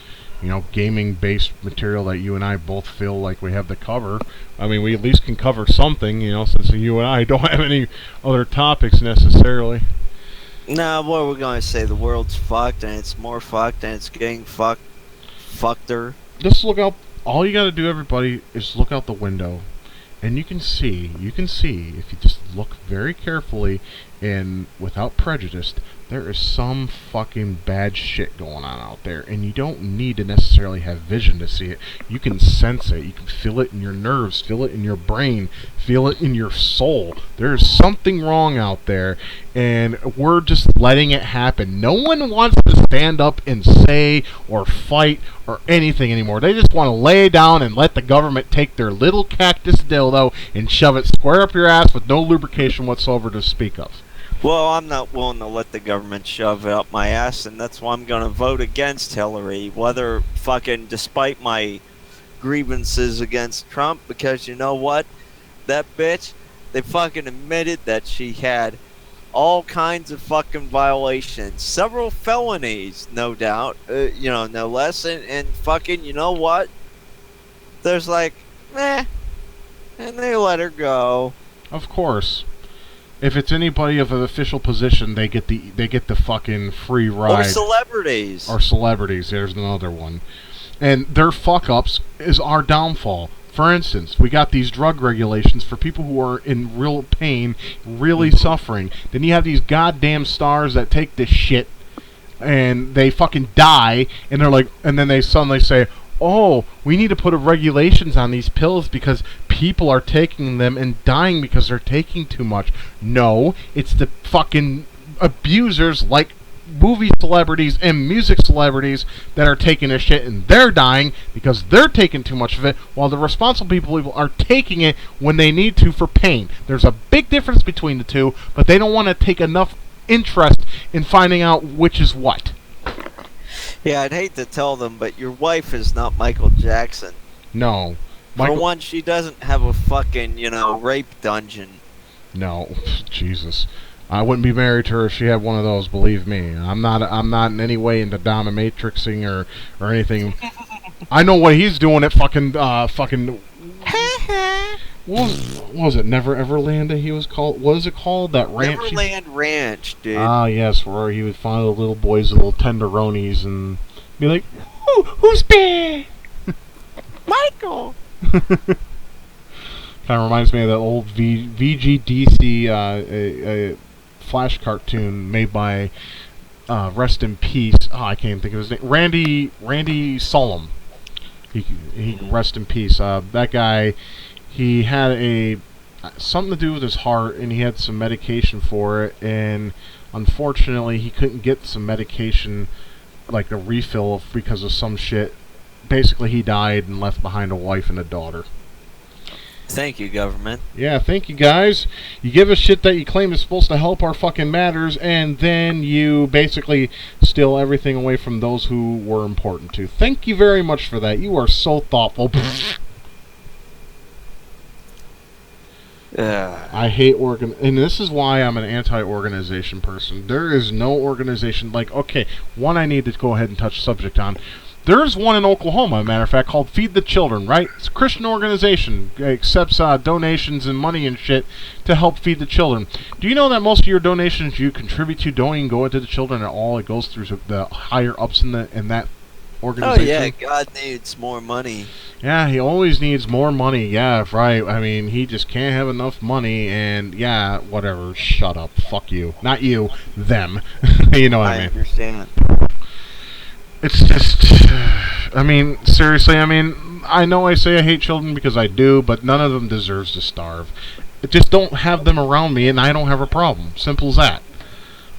gaming-based material that you and I both feel like we have to cover, I mean, we at least can cover something. Since you and I don't have any other topics necessarily. Nah, what are we gonna say? The world's fucked, and it's more fucked, and it's getting fucked. Fucked-er. Just look out. All you gotta do, everybody, is look out the window, and you can see, if you just look very carefully and without prejudice, there is some fucking bad shit going on out there, and you don't need to necessarily have vision to see it. You can sense it. You can feel it in your nerves, feel it in your brain, feel it in your soul. There is something wrong out there, and we're just letting it happen. No one wants to stand up and say or fight or anything anymore. They just want to lay down and let the government take their little cactus dildo and shove it square up your ass with no lubrication whatsoever to speak of. Well, I'm not willing to let the government shove it up my ass, and that's why I'm going to vote against Hillary, whether fucking despite my grievances against Trump, because you know what? That bitch, they fucking admitted that she had all kinds of fucking violations, several felonies, no doubt, no less, and fucking, you know what? There's like, and they let her go. Of course. If it's anybody of an official position, they get the fucking free ride. Or celebrities. There's another one. And their fuck-ups is our downfall. For instance, we got these drug regulations for people who are in real pain, really suffering. Then you have these goddamn stars that take this shit, and they fucking die, and they're like, and then they suddenly say, oh, we need to put regulations on these pills because people are taking them and dying because they're taking too much. No, it's the fucking abusers like movie celebrities and music celebrities that are taking this shit and they're dying because they're taking too much of it, while the responsible people are taking it when they need to for pain. There's a big difference between the two, but they don't want to take enough interest in finding out which is what. Yeah, I'd hate to tell them, but your wife is not Michael Jackson. No. For one, she doesn't have a fucking, rape dungeon. No. Jesus. I wouldn't be married to her if she had one of those, believe me. I'm not in any way into dominatrixing or anything. I know what he's doing at fucking what was it? Never Everland he was called? What is it called? That ranch? Neverland Ranch, dude. Ah, yes, where he would find the little boys, the little tenderonis, and be like, who's bad? Michael! Kind of reminds me of that old VGDC Flash cartoon made by, rest in peace, I can't think of his name, Randy Solom. He rest in peace. That guy, he had a something to do with his heart, and he had some medication for it, and unfortunately he couldn't get some medication, like a refill, because of some shit. Basically, he died and left behind a wife and a daughter. Thank you, government. Yeah, thank you, guys. You give us shit that you claim is supposed to help our fucking matters, and then you basically steal everything away from those who were important to. Thank you very much for that. You are so thoughtful. I hate and this is why I'm an anti-organization person. There is no organization, like, okay, one I need to go ahead and touch subject on. There's one in Oklahoma, as a matter of fact, called Feed the Children, right? It's a Christian organization. It accepts donations and money and shit to help feed the children. Do you know that most of your donations you contribute to don't even go into the children at all? It goes through the higher ups in that organization. Oh, yeah, God needs more money. Yeah, he always needs more money. Yeah, right. I mean, he just can't have enough money, and yeah, whatever. Shut up. Fuck you. Not you. Them. You know what I mean? I understand. It's just, I mean, seriously, I mean, I know I say I hate children because I do, but none of them deserves to starve. Just don't have them around me, and I don't have a problem. Simple as that.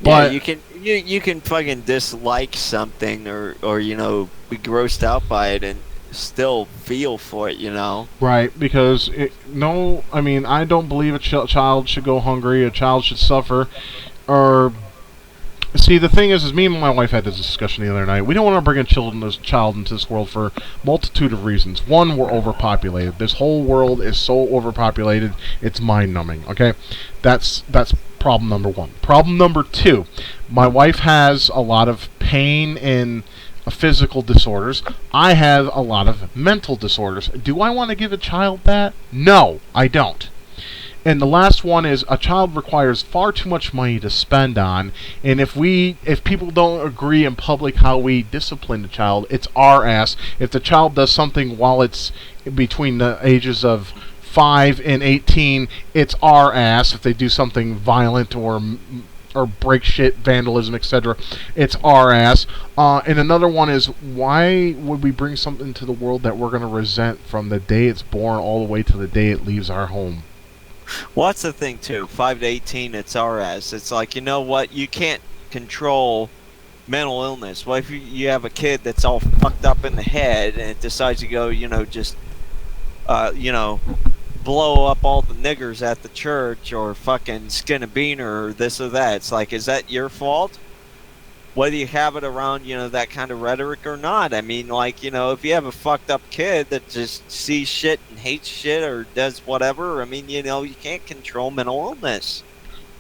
But yeah, you can fucking dislike something or you know, be grossed out by it and still feel for it, you know. Right, because I mean, I don't believe a child should go hungry, a child should suffer, or... See, the thing is me and my wife had this discussion the other night. We don't want to bring a child into this world for a multitude of reasons. One, we're overpopulated. This whole world is so overpopulated, it's mind-numbing, okay? That's problem number one. Problem number two, my wife has a lot of pain and physical disorders. I have a lot of mental disorders. Do I want to give a child that? No, I don't. And the last one is a child requires far too much money to spend on, and if people don't agree in public how we discipline the child, it's our ass. If the child does something while it's between the ages of 5 and 18, it's our ass. If they do something violent or break shit, vandalism, etc., it's our ass. And another one is, why would we bring something to the world that we're going to resent from the day it's born all the way to the day it leaves our home? Well, that's the thing, too. 5 to 18, it's our ass. It's like, you know what? You can't control mental illness. Well, if you have a kid that's all fucked up in the head and it decides to go, you know, just, you know, blow up all the niggers at the church or fucking skin a beaner or this or that, it's like, is that your fault? Whether you have it around, you know, that kind of rhetoric or not. I mean, like, you know, if you have a fucked up kid that just sees shit and hates shit or does whatever, I mean, you know, you can't control mental illness.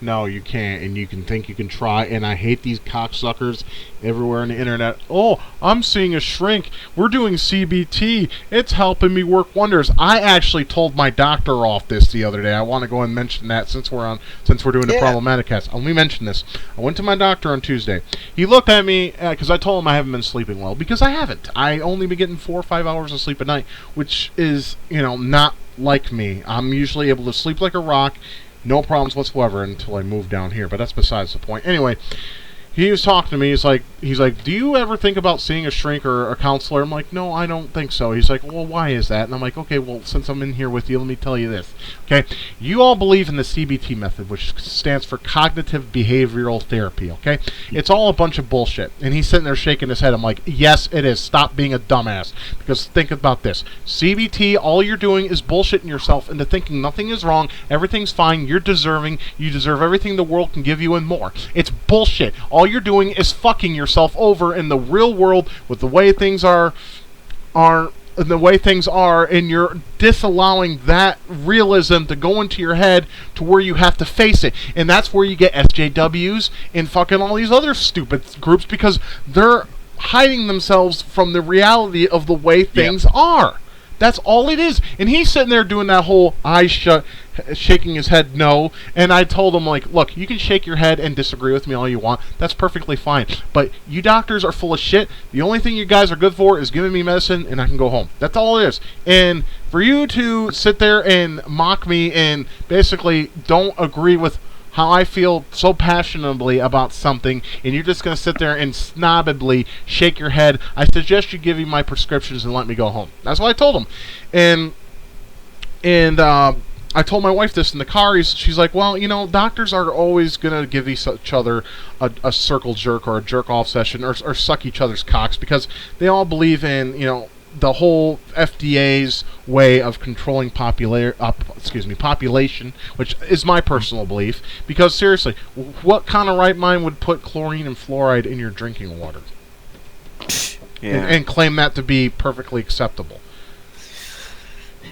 No, you can't, and you can think you can try, and I hate these cocksuckers everywhere on the internet. Oh, I'm seeing a shrink. We're doing CBT. It's helping me work wonders. I actually told my doctor off this the other day. I want to go and mention that since we're doing the Problematicast. Let me mention this. I went to my doctor on Tuesday. He looked at me, because I told him I haven't been sleeping well, because I haven't. I only been getting 4 or 5 hours of sleep a night, which is, you know, not like me. I'm usually able to sleep like a rock, no problems whatsoever until I move down here, but that's besides the point. Anyway, he was talking to me. He's like, do you ever think about seeing a shrink or a counselor? I'm like, no, I don't think so. He's like, well, why is that? And I'm like, okay, well, since I'm in here with you, let me tell you this. Okay, you all believe in the CBT method, which stands for Cognitive Behavioral Therapy, okay? It's all a bunch of bullshit. And he's sitting there shaking his head. I'm like, yes, it is. Stop being a dumbass. Because think about this. CBT, all you're doing is bullshitting yourself into thinking nothing is wrong, everything's fine, you're deserving, you deserve everything the world can give you and more. It's bullshit. All you're doing is fucking yourself over in the real world with the way things are the way things are, and you're disallowing that realism to go into your head to where you have to face it. And that's where you get SJWs and fucking all these other stupid groups, because they're hiding themselves from the reality of the way things are. That's all it is. And he's sitting there doing that whole eyes shut, shaking his head no. And I told him, like, look, you can shake your head and disagree with me all you want. That's perfectly fine. But you doctors are full of shit. The only thing you guys are good for is giving me medicine and I can go home. That's all it is. And for you to sit there and mock me and basically don't agree with how I feel so passionately about something, and you're just going to sit there and snobbedly shake your head, I suggest you give me my prescriptions and let me go home. That's what I told him. And I told my wife this in the car. She's like, well, doctors are always going to give each other a circle jerk or a jerk off session or suck each other's cocks because they all believe in, the whole FDA's way of controlling population, which is my personal belief. Because seriously, what kind of right mind would put chlorine and fluoride in your drinking water and claim that to be perfectly acceptable?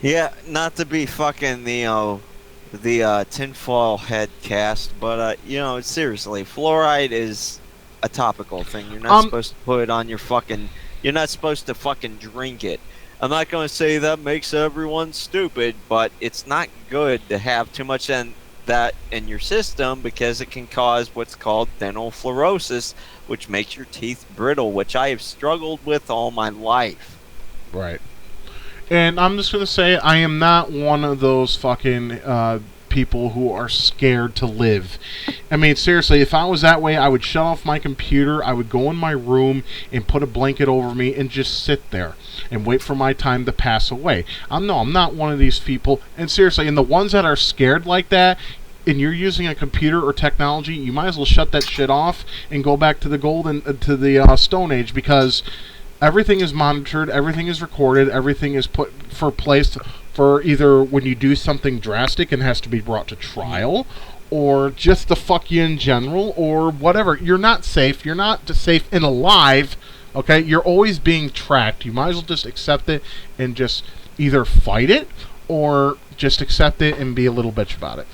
Yeah, not to be fucking the tinfoil head cast, but seriously, fluoride is a topical thing. You're not supposed to put it on your fucking. You're not supposed to fucking drink it. I'm not going to say that makes everyone stupid, but it's not good to have too much that in your system because it can cause what's called dental fluorosis, which makes your teeth brittle, which I have struggled with all my life. Right. And I'm just going to say I am not one of those fucking people who are scared to live. I mean, seriously, if I was that way, I would shut off my computer, I would go in my room and put a blanket over me and just sit there and wait for my time to pass away. I'm not one of these people. And seriously, and the ones that are scared like that, and you're using a computer or technology, you might as well shut that shit off and go back to the Stone Age, because everything is monitored, everything is recorded, everything is put for place for either when you do something drastic and has to be brought to trial, or just to fuck you in general, or whatever. You're not safe. You're not safe and alive. Okay, you're always being tracked. You might as well just accept it and just either fight it or just accept it and be a little bitch about it.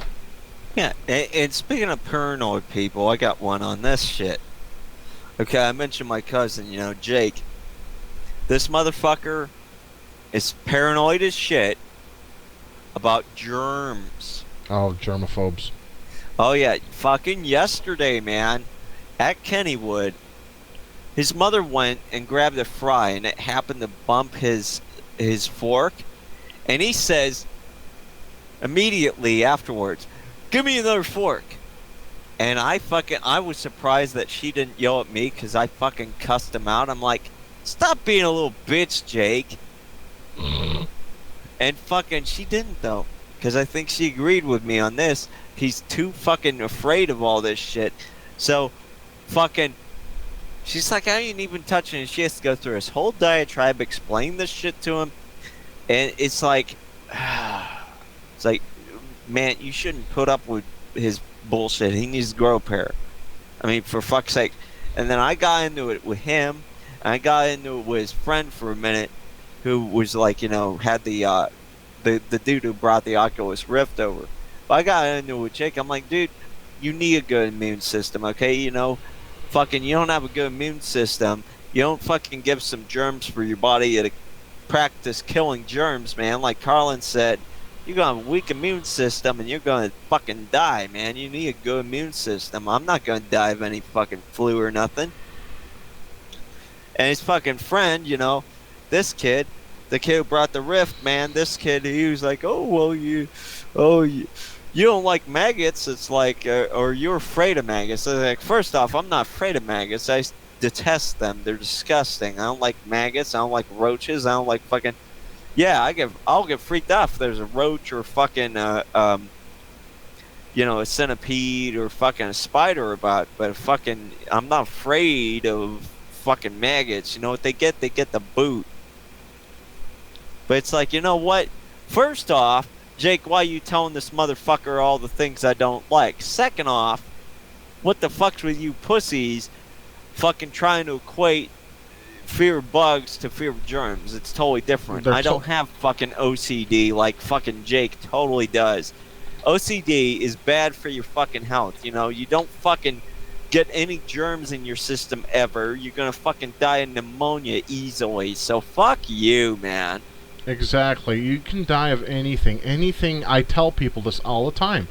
Yeah, and speaking of paranoid people, I got one on this shit. Okay, I mentioned my cousin, Jake. This motherfucker is paranoid as shit about germs. Oh, germaphobes. Oh, yeah. Fucking yesterday, man, at Kennywood, his mother went and grabbed a fry, and it happened to bump his fork. And he says, immediately afterwards, give me another fork. And I was surprised that she didn't yell at me because I fucking cussed him out. I'm like, stop being a little bitch, Jake. And fucking she didn't, though, because I think she agreed with me on this. He's too fucking afraid of all this shit. So fucking she's like, I ain't even touching it. She has to go through his whole diatribe, explain this shit to him. And it's like man, you shouldn't put up with his bullshit. He needs to grow a pair. I mean, for fuck's sake. And then I got into it with him. And I got into it with his friend for a minute, who was like, had the dude who brought the Oculus Rift over. But I got into it with Jake. I'm like, dude, you need a good immune system, okay? Fucking, you don't have a good immune system. You don't fucking give some germs for your body to practice killing germs, man. Like Carlin said, you're going to have a weak immune system and you're going to fucking die, man. You need a good immune system. I'm not going to die of any fucking flu or nothing. And his fucking friend, this kid, the kid who brought the Rift, man, this kid, he was like, you don't like maggots. It's like, or you're afraid of maggots. So like, first off, I'm not afraid of maggots. I detest them. They're disgusting. I don't like maggots. I don't like roaches. I don't like fucking. Yeah, I'll get freaked out if there's a roach or fucking a centipede or fucking a spider about. But fucking, I'm not afraid of fucking maggots. You know what they get? They get the boot. But it's like, you know what? First off, Jake, why are you telling this motherfucker all the things I don't like? Second off, what the fuck's with you pussies fucking trying to equate fear of bugs to fear of germs? It's totally different. I don't have fucking OCD like fucking Jake totally does. OCD is bad for your fucking health. You don't fucking get any germs in your system ever. You're gonna fucking die of pneumonia easily. So fuck you, man. Exactly. You can die of anything. Anything. I tell people this all the time.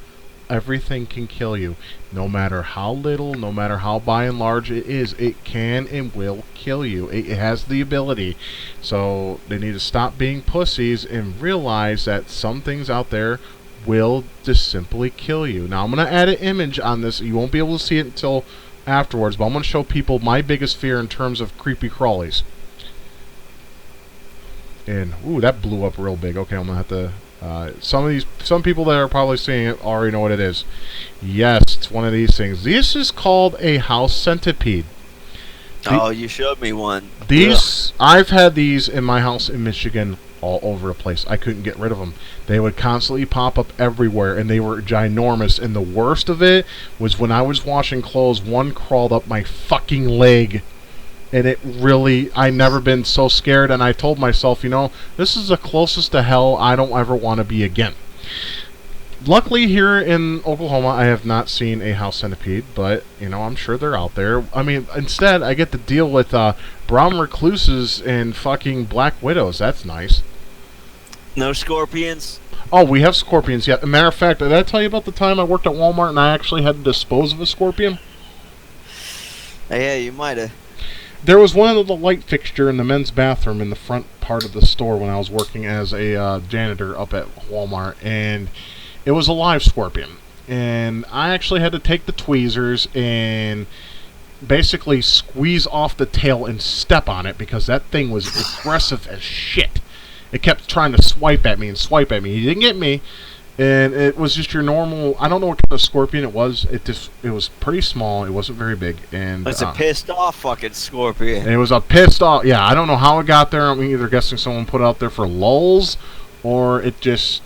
Everything can kill you. No matter how little, no matter how by and large it is, it can and will kill you. It has the ability. So they need to stop being pussies and realize that some things out there will just simply kill you. Now I'm going to add an image on this. You won't be able to see it until afterwards, but I'm going to show people my biggest fear in terms of creepy crawlies. And, ooh, that blew up real big. Okay, I'm going to have to Some people that are probably seeing it already know what it is. Yes, it's one of these things. This is called a house centipede. Oh, you showed me one. I've had these in my house in Michigan all over the place. I couldn't get rid of them. They would constantly pop up everywhere, and they were ginormous. And the worst of it was when I was washing clothes, one crawled up my fucking leg. And it really, I never been so scared, and I told myself, this is the closest to hell I don't ever want to be again. Luckily, here in Oklahoma, I have not seen a house centipede, but, I'm sure they're out there. I mean, instead, I get to deal with brown recluses and fucking black widows. That's nice. No scorpions? Oh, we have scorpions, yeah. As a matter of fact, did I tell you about the time I worked at Walmart and I actually had to dispose of a scorpion? Yeah, you might have. There was one little light fixture in the men's bathroom in the front part of the store when I was working as a janitor up at Walmart, and it was a live scorpion. And I actually had to take the tweezers and basically squeeze off the tail and step on it because that thing was aggressive as shit. It kept trying to swipe at me and swipe at me. He didn't get me. And it was just your normal, I don't know what kind of scorpion it was. It was pretty small. It wasn't very big. And it's a pissed off fucking scorpion. It was a pissed off, yeah, I don't know how it got there. I'm either guessing someone put it out there for lulz, or it just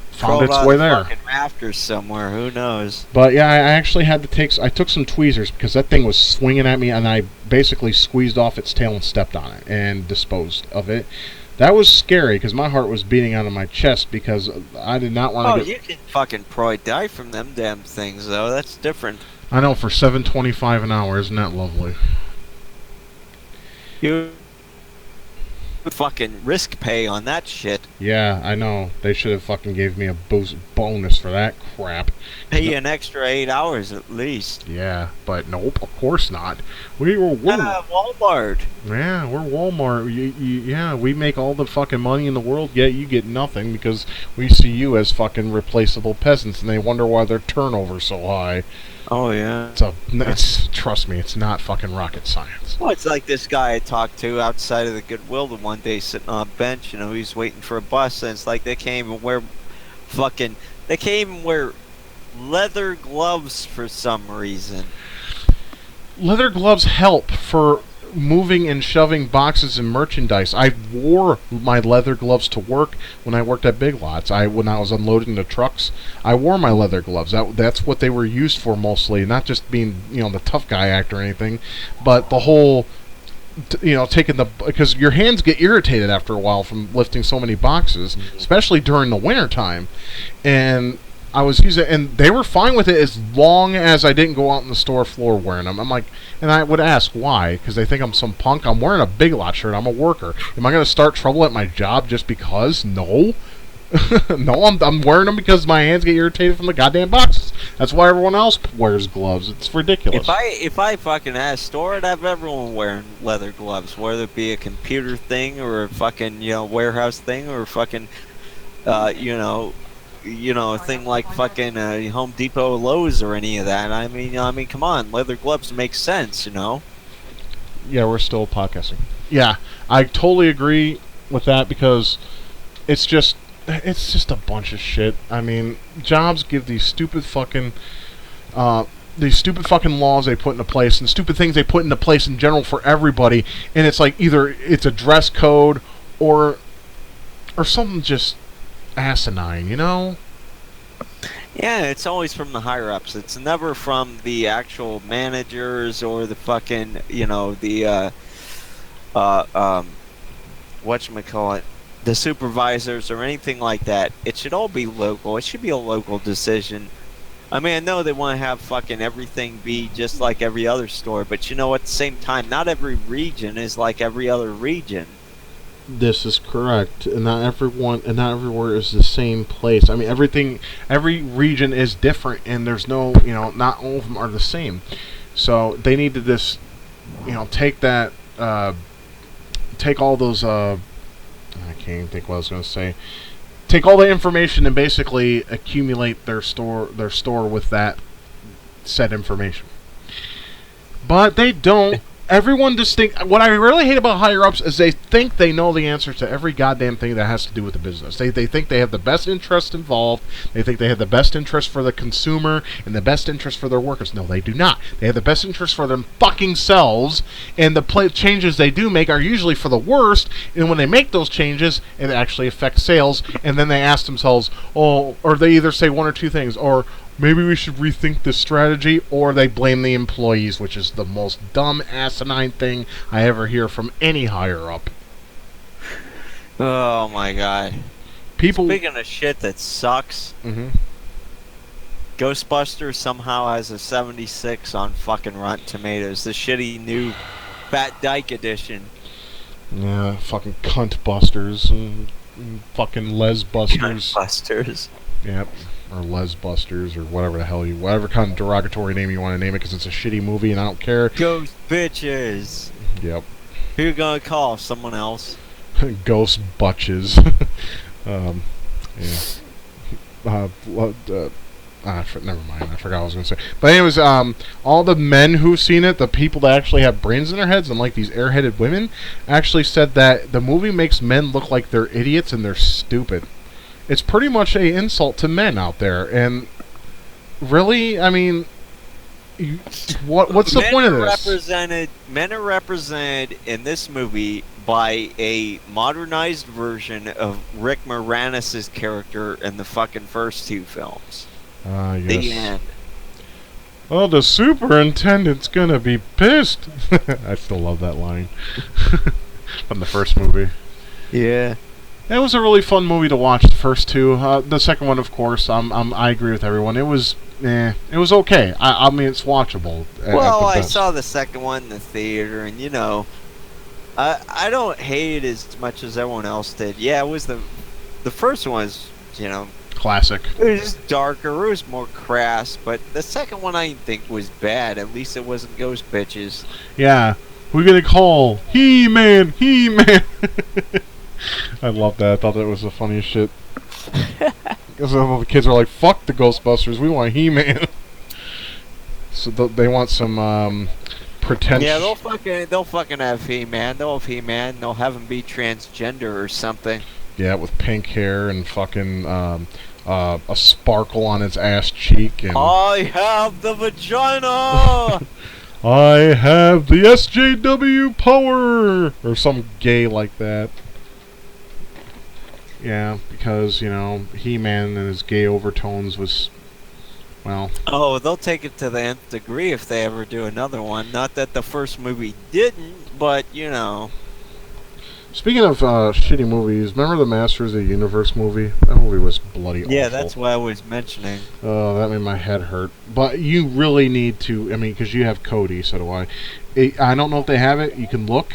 found its way there. Fucking rafters somewhere, who knows? But yeah, I actually had to I took some tweezers because that thing was swinging at me, and I basically squeezed off its tail and stepped on it and disposed of it. That was scary because my heart was beating out of my chest because I did not want to. You can fucking probably die from them damn things, though. That's different. I know, for $7.25 an hour, isn't that lovely? You fucking risk pay on that shit. Yeah, I know. They should have fucking gave me a bonus for that crap. Pay you an extra 8 hours at least. Yeah, but nope, of course not. We're Walmart. Yeah, we're Walmart. Yeah, we make all the fucking money in the world, yet you get nothing because we see you as fucking replaceable peasants, and they wonder why their turnover's so high. Oh, yeah. Trust me, it's not fucking rocket science. Well, it's like this guy I talked to outside of the Goodwill the one day sitting on a bench, he's waiting for a bus, and it's like they can't even wear leather gloves for some reason. Leather gloves help for moving and shoving boxes and merchandise. I wore my leather gloves to work when I worked at Big Lots. When I was unloading the trucks, I wore my leather gloves. That's what they were used for mostly, not just being, the tough guy act or anything, but the whole, because your hands get irritated after a while from lifting so many boxes, especially during the winter time. And I was using it, and they were fine with it as long as I didn't go out on the store floor wearing them. I'm like, and I would ask why, because they think I'm some punk. I'm wearing a Big Lot shirt. I'm a worker. Am I going to start trouble at my job just because? No. No, I'm wearing them because my hands get irritated from the goddamn boxes. That's why everyone else wears gloves. It's ridiculous. If I fucking had a store, I'd have everyone wearing leather gloves, whether it be a computer thing or a fucking warehouse thing or a fucking a thing like fucking Home Depot, Lowe's, or any of that. I mean, come on, leather gloves make sense, Yeah, we're still podcasting. Yeah, I totally agree with that because it's just a bunch of shit. I mean, jobs give these stupid fucking laws they put into place and stupid things they put into place in general for everybody, and it's like either it's a dress code or something just asinine, Yeah, it's always from the higher ups. It's never from the actual managers or the fucking whatchamacallit, the supervisors or anything like that. It should all be local. It should be a local decision. I mean, I know they want to have fucking everything be just like every other store, but at the same time, not every region is like every other region. This is correct, and not everywhere is the same place. I mean, every region is different, and there's no, not all of them are the same. So they need to just, take that, take all those, I can't even think what I was going to say. Take all the information and basically accumulate their store with that said information. But they don't. everyone distinct. What I really hate about higher ups is they think they know the answer to every goddamn thing that has to do with the business. They think they have the best interest involved. They think they have the best interest for the consumer and the best interest for their workers. No, they do not. They have the best interest for them fucking selves, and the changes they do make are usually for the worst. And when they make those changes, it actually affects sales. And then they ask themselves, oh, or they either say one or two things, or maybe we should rethink this strategy, or they blame the employees, which is the most dumb, asinine thing I ever hear from any higher up. Oh my god. People. Speaking of shit that sucks, Ghostbusters somehow has a 76 on fucking Rotten Tomatoes. The shitty new Fat Dyke edition. Yeah, fucking cunt busters and fucking les busters. Cunt busters. Yep. Or lesbusters, or whatever the hell whatever kind of derogatory name you want to name it, because it's a shitty movie and I don't care. Ghost bitches. Yep. Who you gonna call? Someone else? Ghost butches. Yeah. Never mind. I forgot what I was going to say. But anyways, all the men who've seen it, the people that actually have brains in their heads, and like these airheaded women, actually said that the movie makes men look like they're idiots and they're stupid. It's pretty much an insult to men out there, and really, I mean, what's the point of this? Men are represented in this movie by a modernized version of Rick Moranis' character in the fucking first two films. Yes. The end. Well, the superintendent's gonna be pissed. I still love that line from the first movie. Yeah. It was a really fun movie to watch. The first two, the second one, of course, I agree with everyone. It was okay. I mean, it's watchable. Well, I saw the second one in the theater, and I don't hate it as much as everyone else did. Yeah, it was the first one was, classic. It was darker. It was more crass, but the second one I didn't think was bad. At least it wasn't ghost bitches. Yeah, we're gonna call He-Man. He-Man. I love that. I thought that was the funniest shit. Because the kids are like, "Fuck the Ghostbusters. We want He-Man." So they want some pretentious. Yeah, they'll fucking have He-Man. They'll have He-Man. They'll have him be transgender or something. Yeah, with pink hair and fucking a sparkle on its ass cheek. And I have the vagina. I have the SJW power, or some gay like that. Yeah, because, He-Man and his gay overtones was, well... Oh, they'll take it to the nth degree if they ever do another one. Not that the first movie didn't, but, Speaking of shitty movies, remember the Masters of the Universe movie? That movie was bloody awful. Yeah, that's what I was mentioning. Oh, that made my head hurt. But you really need to, because you have Cody, so do I. I don't know if they have it. You can look.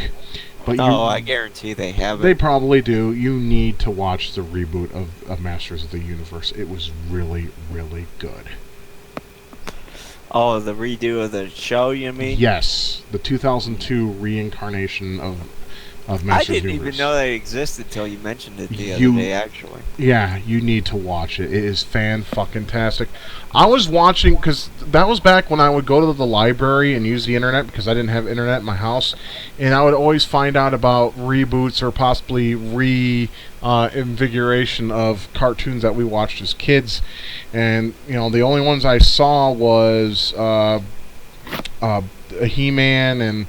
But I guarantee they have it. They probably do. You need to watch the reboot of Masters of the Universe. It was really, really good. Oh, the redo of the show, you mean? Yes. The 2002 reincarnation of Masters I of the Universe. didn't even know they existed until you mentioned it the other day, actually. Yeah, you need to watch it. It is fan-fucking-tastic. I was watching, because that was back when I would go to the library and use the internet, because I didn't have internet in my house, and I would always find out about reboots or possibly reinvigoration of cartoons that we watched as kids. And, the only ones I saw was He-Man and...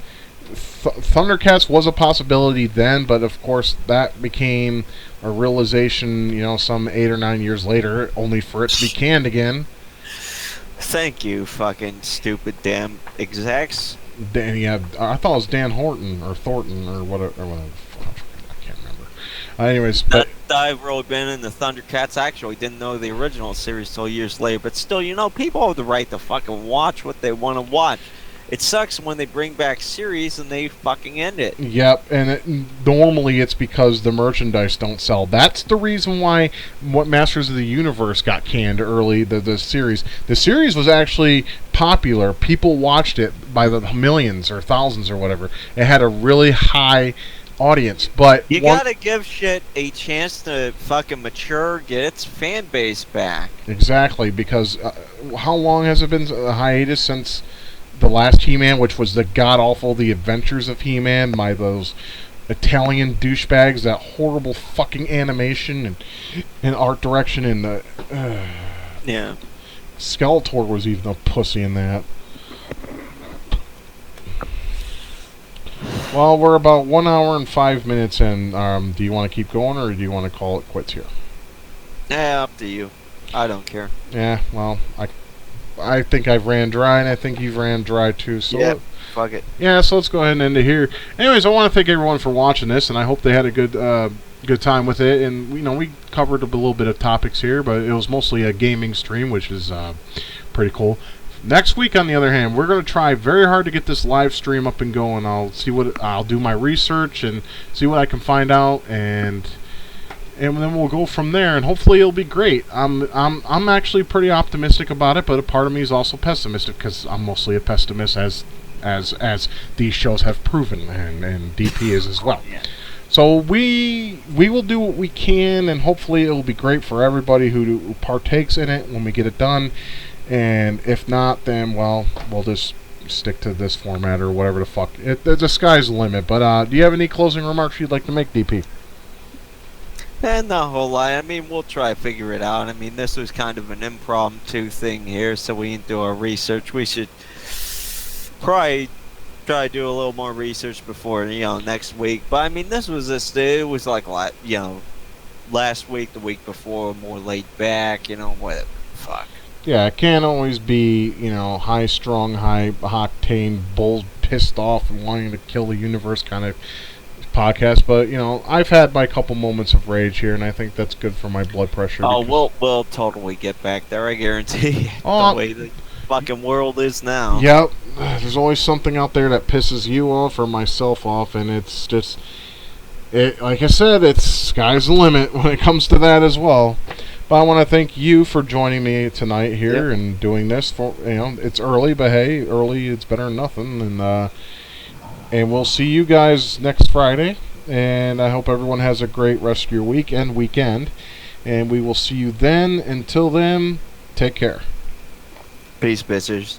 Thundercats was a possibility then, but of course that became a realization, some 8 or 9 years later, only for it to be canned again. Thank you, fucking stupid damn execs. I thought it was Dan Horton or Thornton or whatever. I can't remember. Anyways, but I've really been in the Thundercats. I actually didn't know the original series till years later, but still, people have the right to fucking watch what they want to watch. It sucks when they bring back series and they fucking end it. Yep, and normally it's because the merchandise don't sell. That's the reason why what Masters of the Universe got canned early, the series. The series was actually popular. People watched it by the millions or thousands or whatever. It had a really high audience, but... You gotta give shit a chance to fucking mature, get its fan base back. Exactly, because how long has it been a hiatus since... the last He-Man, which was the god-awful The Adventures of He-Man, by those Italian douchebags, that horrible fucking animation and art direction, and the... Yeah. Skeletor was even a pussy in that. Well, we're about 1 hour and 5 minutes in. Do you want to keep going, or do you want to call it quits here? Yeah, up to you. I don't care. Yeah, well, I think I've ran dry, and I think you've ran dry too. So yeah, fuck it. Yeah, so let's go ahead and end it here. Anyways, I want to thank everyone for watching this, and I hope they had a good time with it. And we covered a little bit of topics here, but it was mostly a gaming stream, which is pretty cool. Next week, on the other hand, we're going to try very hard to get this live stream up and going. I'll do my research and see what I can find out, and then we'll go from there. And hopefully, it'll be great. I'm actually pretty optimistic about it, but a part of me is also pessimistic because I'm mostly a pessimist, as these shows have proven, and DP is as well. Yeah. So we will do what we can, and hopefully, it'll be great for everybody who partakes in it when we get it done. And if not, then, well, we'll just stick to this format or whatever the fuck. The sky's the limit. But do you have any closing remarks you'd like to make, DP? And not a whole lot. I mean, we'll try to figure it out. I mean, this was kind of an impromptu thing here, so we didn't do our research. We should probably try to do a little more research before, next week. But, I mean, it was like, last week, the week before, more laid back, whatever. Fuck. Yeah, it can't always be, high-strung, high-octane, bull pissed off and wanting to kill the universe kind of podcast. But, I've had my couple moments of rage here, and I think that's good for my blood pressure. Oh, we'll totally get back there, I guarantee. The way the fucking world is now. Yep. There's always something out there that pisses you off or myself off, and it's just... like I said, it's sky's the limit when it comes to that as well. But I want to thank you for joining me tonight here and doing this. It's early, but hey, early it's better than nothing. And we'll see you guys next Friday. And I hope everyone has a great rest of your week and weekend. And we will see you then. Until then, take care. Peace, bitches.